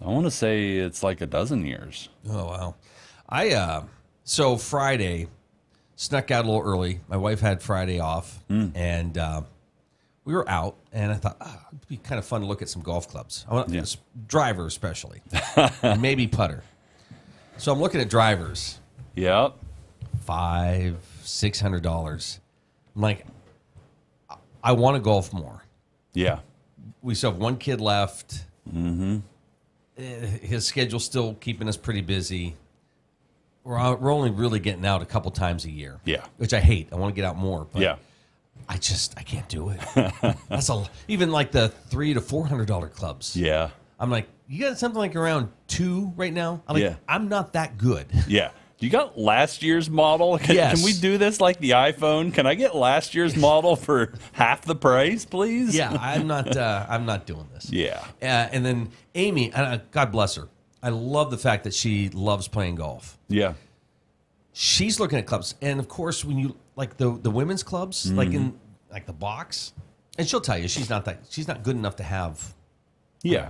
want to say it's like a dozen years. Oh, wow. So Friday, snuck out a little early. My wife had Friday off, and we were out, and I thought, it'd be kind of fun to look at some golf clubs. I want this driver especially, and maybe putter. So I'm looking at drivers. Yep. $500-$600. I'm like, I want to golf more. Yeah. We still have one kid left. Mm-hmm. His schedule's still keeping us pretty busy. We're only really getting out a couple times a year. Yeah. Which I hate. I want to get out more. But yeah. I can't do it. That's even like the $300 to $400 clubs. Yeah. I'm like, you got something like around 2 right now? I'm not that good. Yeah. You got last year's model? Yes. Can we do this like the iPhone? Can I get last year's model for half the price, please? Yeah, I'm not doing this. Yeah. And then Amy, God bless her. I love the fact that she loves playing golf. Yeah. She's looking at clubs, and of course, when you like the women's clubs, like in like the box, and she'll tell you she's not good enough to have. Yeah.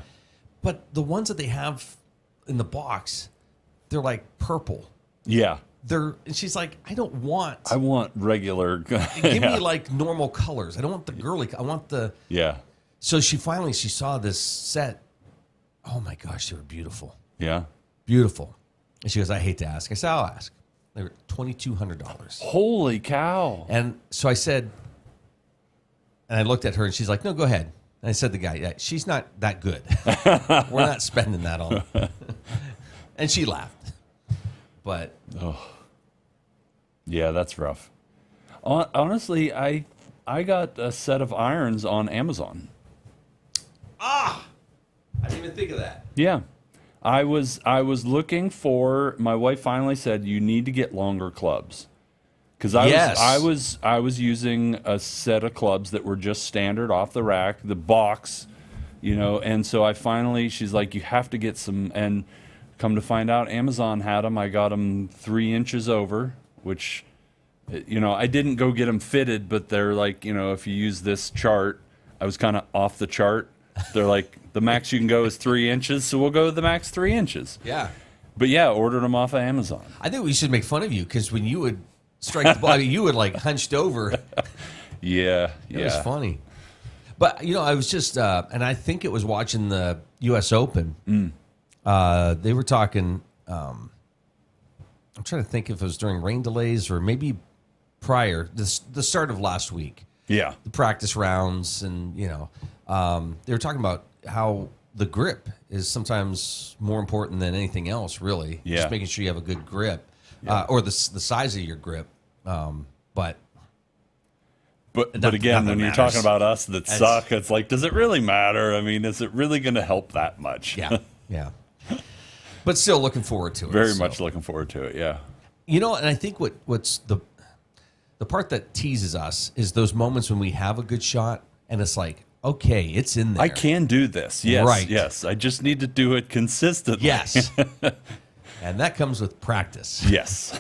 But the ones that they have in the box, they're like purple. Yeah. And she's like, I want regular. Give me like normal colors. I don't want the girly. I want the. Yeah. So she saw this set. Oh my gosh, they were beautiful. Yeah. Beautiful. And she goes, I hate to ask. I said, I'll ask. They were $2,200. Holy cow. And so I said, and I looked at her and she's like, no, go ahead. And I said to the guy, yeah, she's not that good. We're not spending that on her. And she laughed. But yeah, that's rough. Honestly, I got a set of irons on Amazon. I didn't even think of that. Yeah. I was looking for, my wife finally said you need to get longer clubs. Cuz I was using a set of clubs that were just standard off the rack, the box, and so she's like, you have to get some, and come to find out, Amazon had them. I got them 3 inches over, which I didn't go get them fitted, but they're like, if you use this chart, I was kind of off the chart. They're like, the max you can go is 3 inches, so we'll go the max 3 inches. Yeah. But yeah, ordered them off of Amazon. I think we should make fun of you because when you would strike the ball, I mean, you would like hunched over. Yeah. It was funny. But, I was just, and I think it was watching the U.S. Open. They were talking, I'm trying to think if it was during rain delays or maybe prior, the start of last week. Yeah. The practice rounds and, they were talking about how the grip is sometimes more important than anything else, really. Yeah. Just making sure you have a good grip or the size of your grip. But again, when you're talking about us that suck, it's like, does it really matter? I mean, is it really going to help that much? Yeah. But still looking forward to it. Very much looking forward to it, yeah. And I think what's the part that teases us is those moments when we have a good shot and it's like, okay, it's in there. I can do this. Yes. Right. Yes. I just need to do it consistently. Yes. And that comes with practice. Yes.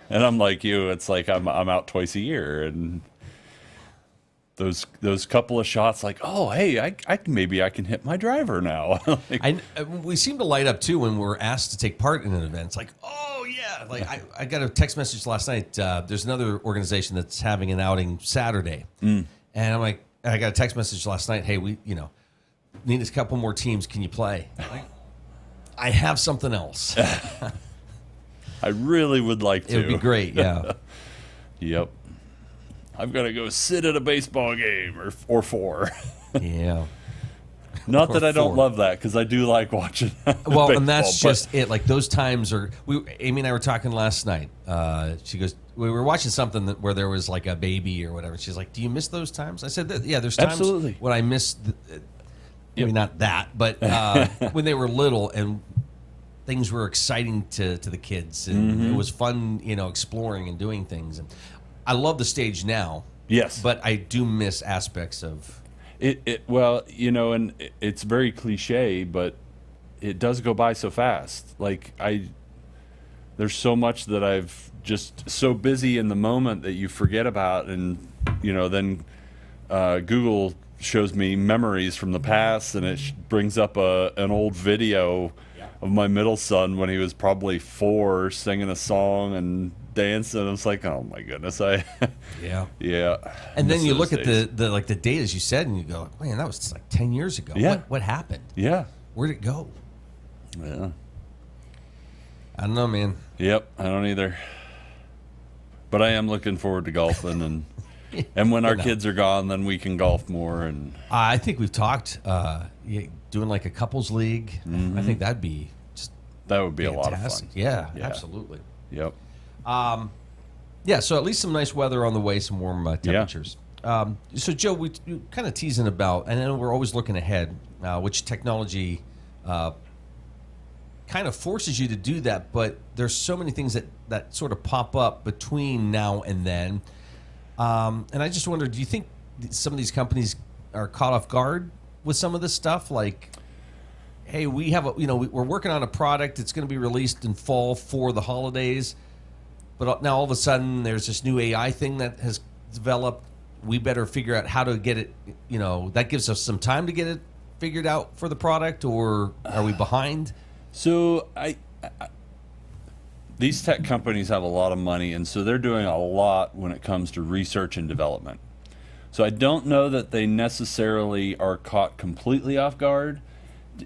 And I'm like you. It's like I'm out twice a year, and those couple of shots, like, oh, hey, maybe I can hit my driver now. We seem to light up too when we're asked to take part in an event. It's like, oh yeah, like I got a text message last night. There's another organization that's having an outing Saturday, and I'm like, I got a text message last night. Hey, we need a couple more teams. Can you play? Like, I have something else. I really would like to. It would be great. Yeah. Yep. I'm going to go sit at a baseball game or 4. Yeah. Not that I don't love that, because I do like watching well, baseball, and that's just it. Like, those times are... Amy and I were talking last night. She goes, we were watching something where there was like a baby or whatever. She's like, do you miss those times? I said, yeah, there's times Absolutely. when I miss... I mean, not that, but when they were little and things were exciting to the kids. And it was fun, exploring and doing things. And I love the stage now. Yes. But I do miss aspects of it. Well, and it's very cliche, but it does go by so fast. Like there's so much that I've just so busy in the moment that you forget about, and then Google shows me memories from the past, and it brings up an old video of my middle son when he was probably 4 singing a song and dancing. I was like, oh my goodness, yeah. And then you look at the date, as you said, and you go, man, that was like 10 years ago. Yeah. What happened? Yeah. Where'd it go? Yeah. I don't know, man. Yep, I don't either. But I am looking forward to golfing, and when our kids are gone, then we can golf more. And I think we've talked doing like a couples league. I think that'd be that would be fantastic. A lot of fun. Yeah, absolutely. Yep. So at least some nice weather on the way, some warm temperatures. So Joe, we kind of teasing about, and then we're always looking ahead, which technology kind of forces you to do that, but there's so many things that sort of pop up between now and then. And I just wonder, do you think some of these companies are caught off guard with some of this stuff? Like, hey, we have we're working on a product. It's going to be released in fall for the holidays, but now all of a sudden there's this new AI thing that has developed. We better figure out how to get it. That gives us some time to get it figured out for the product, or are we behind? So these tech companies have a lot of money, and so they're doing a lot when it comes to research and development. So I don't know that they necessarily are caught completely off guard.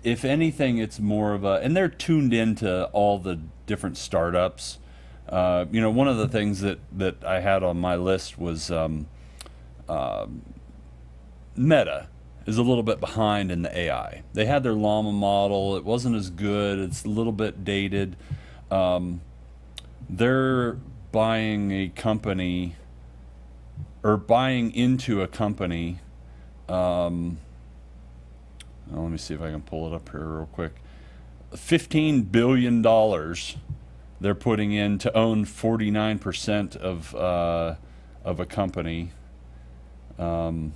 If anything, it's more of and they're tuned into all the different startups. One of the things that I had on my list was Meta is a little bit behind in the AI. They had their Llama model. It wasn't as good. It's a little bit dated. They're buying a company or buying into a company. Let me see if I can pull it up here real quick. $15 billion they're putting in to own 49% of a company. I'm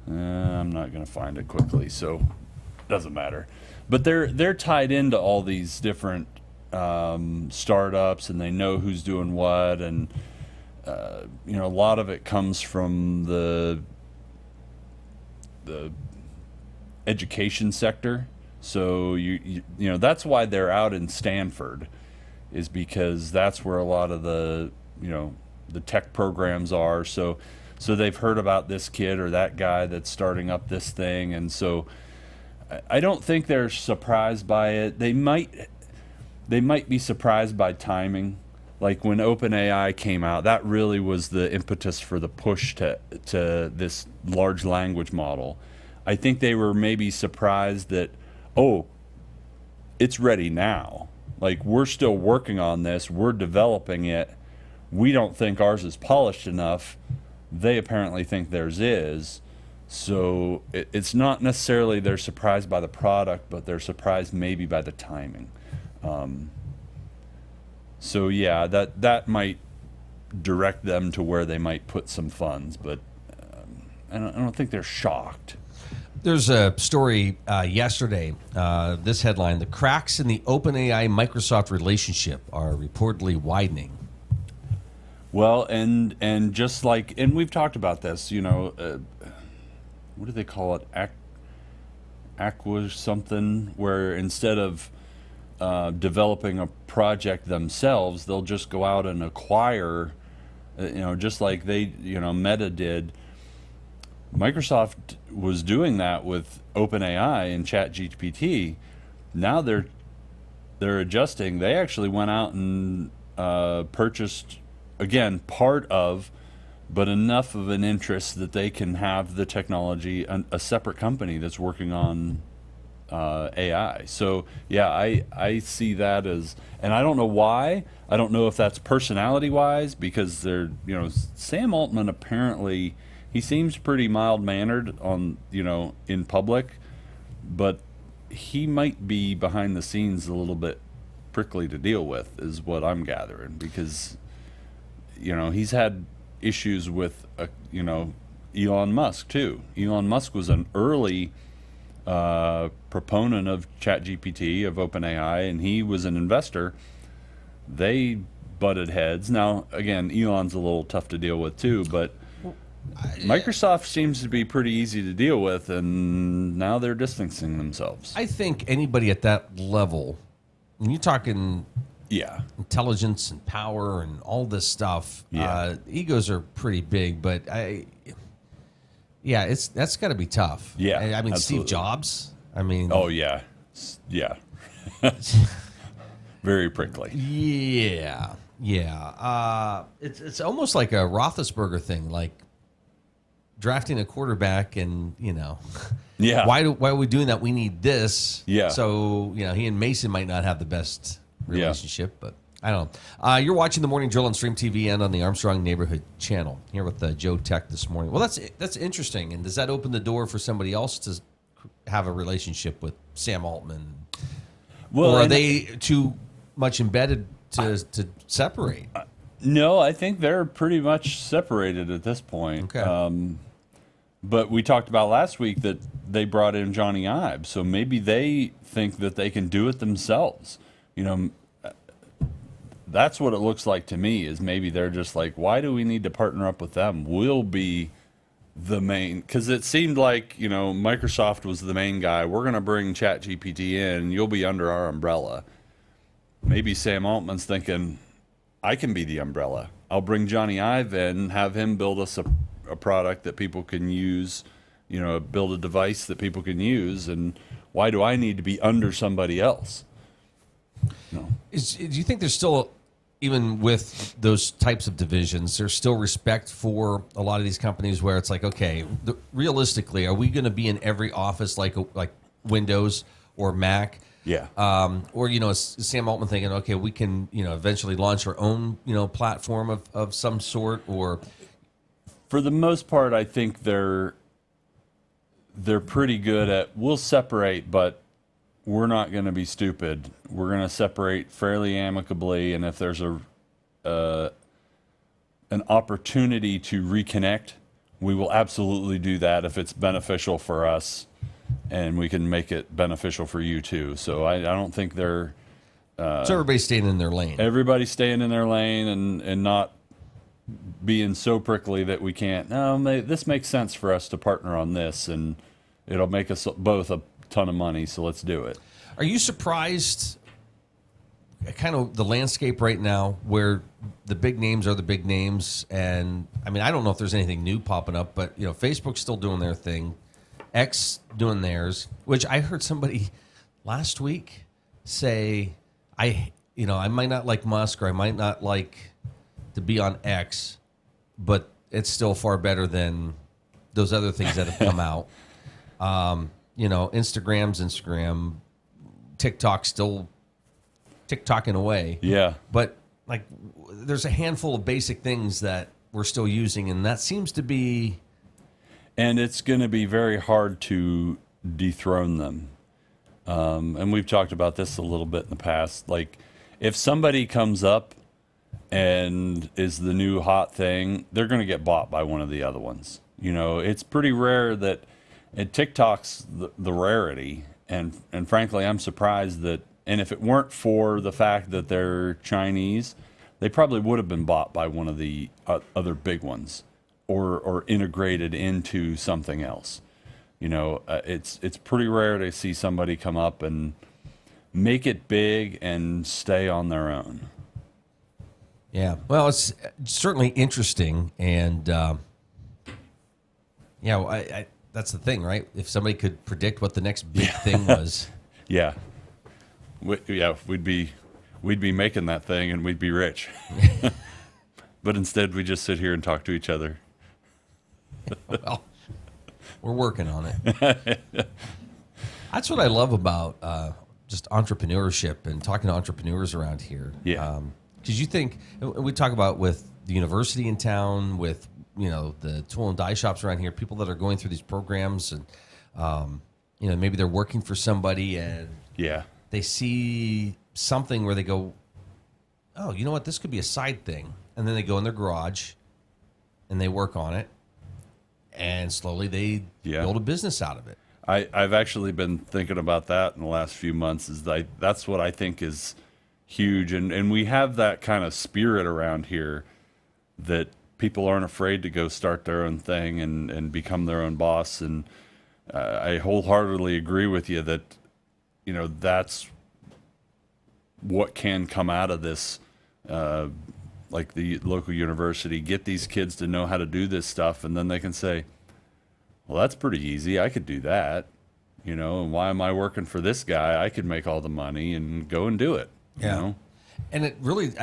not going to find it quickly, so it doesn't matter. But they're tied into all these different startups, and they know who's doing what, and you know, a lot of it comes from the education sector. So you know, that's why they're out in Stanford, is because that's where a lot of the, you know, the tech programs are. So they've heard about this kid or that guy that's starting up this thing, and so I don't think they're surprised by it. They might be surprised by timing. Like when OpenAI came out, that really was the impetus for the push to this large language model. I think they were maybe surprised that, oh, it's ready now. Like, we're still working on this, we're developing it. We don't think ours is polished enough. They apparently think theirs is. So it's not necessarily they're surprised by the product, but they're surprised maybe by the timing. So yeah, that might direct them to where they might put some funds, but I don't think they're shocked. There's a story yesterday, this headline: the cracks in the OpenAI Microsoft relationship are reportedly widening. Well, and just like, and we've talked about this, you know, what do they call it? Aqua something, where instead of developing a project themselves, they'll just go out and acquire, you know, just like they, you know, Meta did. Microsoft was doing that with OpenAI and ChatGPT. Now they're adjusting. They actually went out and purchased, again, part of, but enough of an interest that they can have the technology, a separate company that's working on AI. So yeah, I see that as, and I don't know why. I don't know if that's personality wise, because they're, you know, Sam Altman apparently, he seems pretty mild-mannered on, you know, in public, but he might be behind the scenes a little bit prickly to deal with, is what I'm gathering, because, you know, he's had issues with, you know, Elon Musk too. Elon Musk was an early proponent of ChatGPT, of OpenAI, and he was an investor. They butted heads. Now, again, Elon's a little tough to deal with too, but Microsoft seems to be pretty easy to deal with, and now they're distancing themselves. I think anybody at that level, when you're talking intelligence and power and all this stuff, egos are pretty big, but that's got to be tough. Yeah, I mean, absolutely. Steve Jobs, I mean... Oh, yeah. Very prickly. Yeah. It's almost like a Roethlisberger thing, like drafting a quarterback, and, you know, why are we doing that? We need this. Yeah. So, you know, he and Mason might not have the best relationship, but I don't know. You're watching The Morning Drill on Stream TV and on the Armstrong Neighborhood Channel, here with Joe Tech this morning. Well, that's interesting. And does that open the door for somebody else to have a relationship with Sam Altman? Well, or are they too much embedded to separate? No, I think they're pretty much separated at this point. Okay. But we talked about last week that they brought in Johnny Ive, so maybe they think that they can do it themselves. You know, that's what it looks like to me, is maybe they're just like, why do we need to partner up with them? We'll be the main, because it seemed like, you know, Microsoft was the main guy. We're going to bring ChatGPT in, you'll be under our umbrella. Maybe Sam Altman's thinking, I can be the umbrella. I'll bring Johnny Ive in, have him build us a product that people can use, you know, build a device that people can use, and why do I need to be under somebody else? No. Do you think there's still, even with those types of divisions, there's still respect for a lot of these companies where it's like, okay, realistically, are we going to be in every office like Windows or Mac? Yeah. Or, you know, is Sam Altman thinking, okay, we can, you know, eventually launch our own, you know, platform of some sort? Or for the most part, I think they're pretty good at, we'll separate, but we're not going to be stupid. We're going to separate fairly amicably, and if there's an opportunity to reconnect, we will absolutely do that if it's beneficial for us, and we can make it beneficial for you too. So I don't think they're So everybody's staying in their lane. Everybody's staying in their lane and not being so prickly that we can't. No, this makes sense for us to partner on this, and it'll make us both a ton of money. So let's do it. Are you surprised? Kind of the landscape right now, where the big names are the big names, and I mean, I don't know if there's anything new popping up, but you know, Facebook's still doing their thing, X doing theirs. Which I heard somebody last week say, I might not like Musk, or I might not like to be on X, but it's still far better than those other things that have come out. Instagram's Instagram, TikTok's still TikToking away. Yeah. But like, there's a handful of basic things that we're still using, and that seems to be. And it's going to be very hard to dethrone them. And we've talked about this a little bit in the past. Like, if somebody comes up and is the new hot thing, they're going to get bought by one of the other ones. You know, it's pretty rare that, and TikTok's the rarity. And frankly, I'm surprised that. And if it weren't for the fact that they're Chinese, they probably would have been bought by one of the other big ones, or integrated into something else. You know, it's pretty rare to see somebody come up and make it big and stay on their own. Yeah, well, it's certainly interesting, and that's the thing, right? If somebody could predict what the next big thing was, yeah. We'd be making that thing, and we'd be rich. But instead, we just sit here and talk to each other. Well, we're working on it. That's what I love about just entrepreneurship and talking to entrepreneurs around here. Yeah. Because you think, we talk about with the university in town, with the tool and die shops around here, people that are going through these programs, and maybe they're working for somebody, and they see something where they go, oh, you know what, this could be a side thing. And then they go in their garage and they work on it, and slowly they build a business out of it. I've actually been thinking about that in the last few months. That's what I think is huge. And we have that kind of spirit around here that people aren't afraid to go start their own thing and become their own boss. And I wholeheartedly agree with you that, that's what can come out of this, like the local university, get these kids to know how to do this stuff, and then they can say, well, that's pretty easy. I could do that, and why am I working for this guy? I could make all the money and go and do it. Yeah. You know? And it really,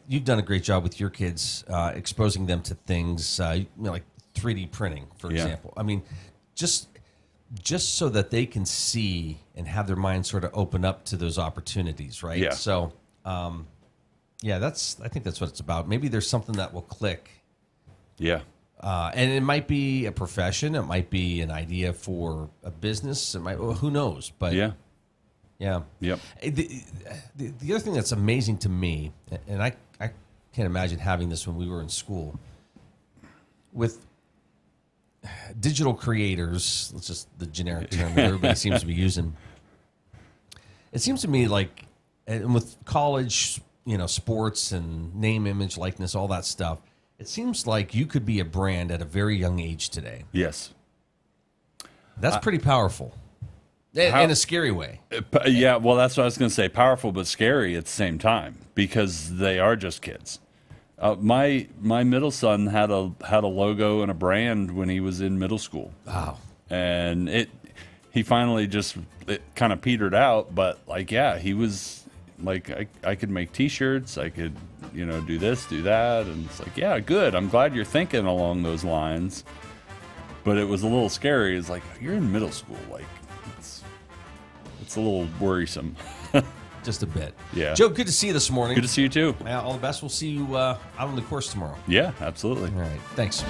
you've done a great job with your kids, exposing them to things, like 3D printing, for example. I mean, just so that they can see and have their mind sort of open up to those opportunities, right? Yeah. So, I think that's what it's about. Maybe there's something that will click. Yeah. And it might be a profession. It might be an idea for a business. It might, who knows? But yeah. Yep. The other thing that's amazing to me, and I can't imagine having this when we were in school, with digital creators, it's just the generic term that everybody seems to be using. It seems to me like, and with college, sports and name, image, likeness, all that stuff, it seems like you could be a brand at a very young age today. Yes. That's pretty powerful. In a scary way. Yeah, well, that's what I was going to say. Powerful but scary at the same time, because they are just kids. My middle son had a logo and a brand when he was in middle school. Wow. And he finally it kind of petered out, but he was like, I could make T-shirts, I could do this, do that, and it's like, yeah, good. I'm glad you're thinking along those lines. But it was a little scary. It's like, you're in middle school, like. It's a little worrisome. Just a bit. Yeah. Joe, good to see you this morning. Good to see you too. All the best. We'll see you out on the course tomorrow. Yeah, absolutely. All right. Thanks.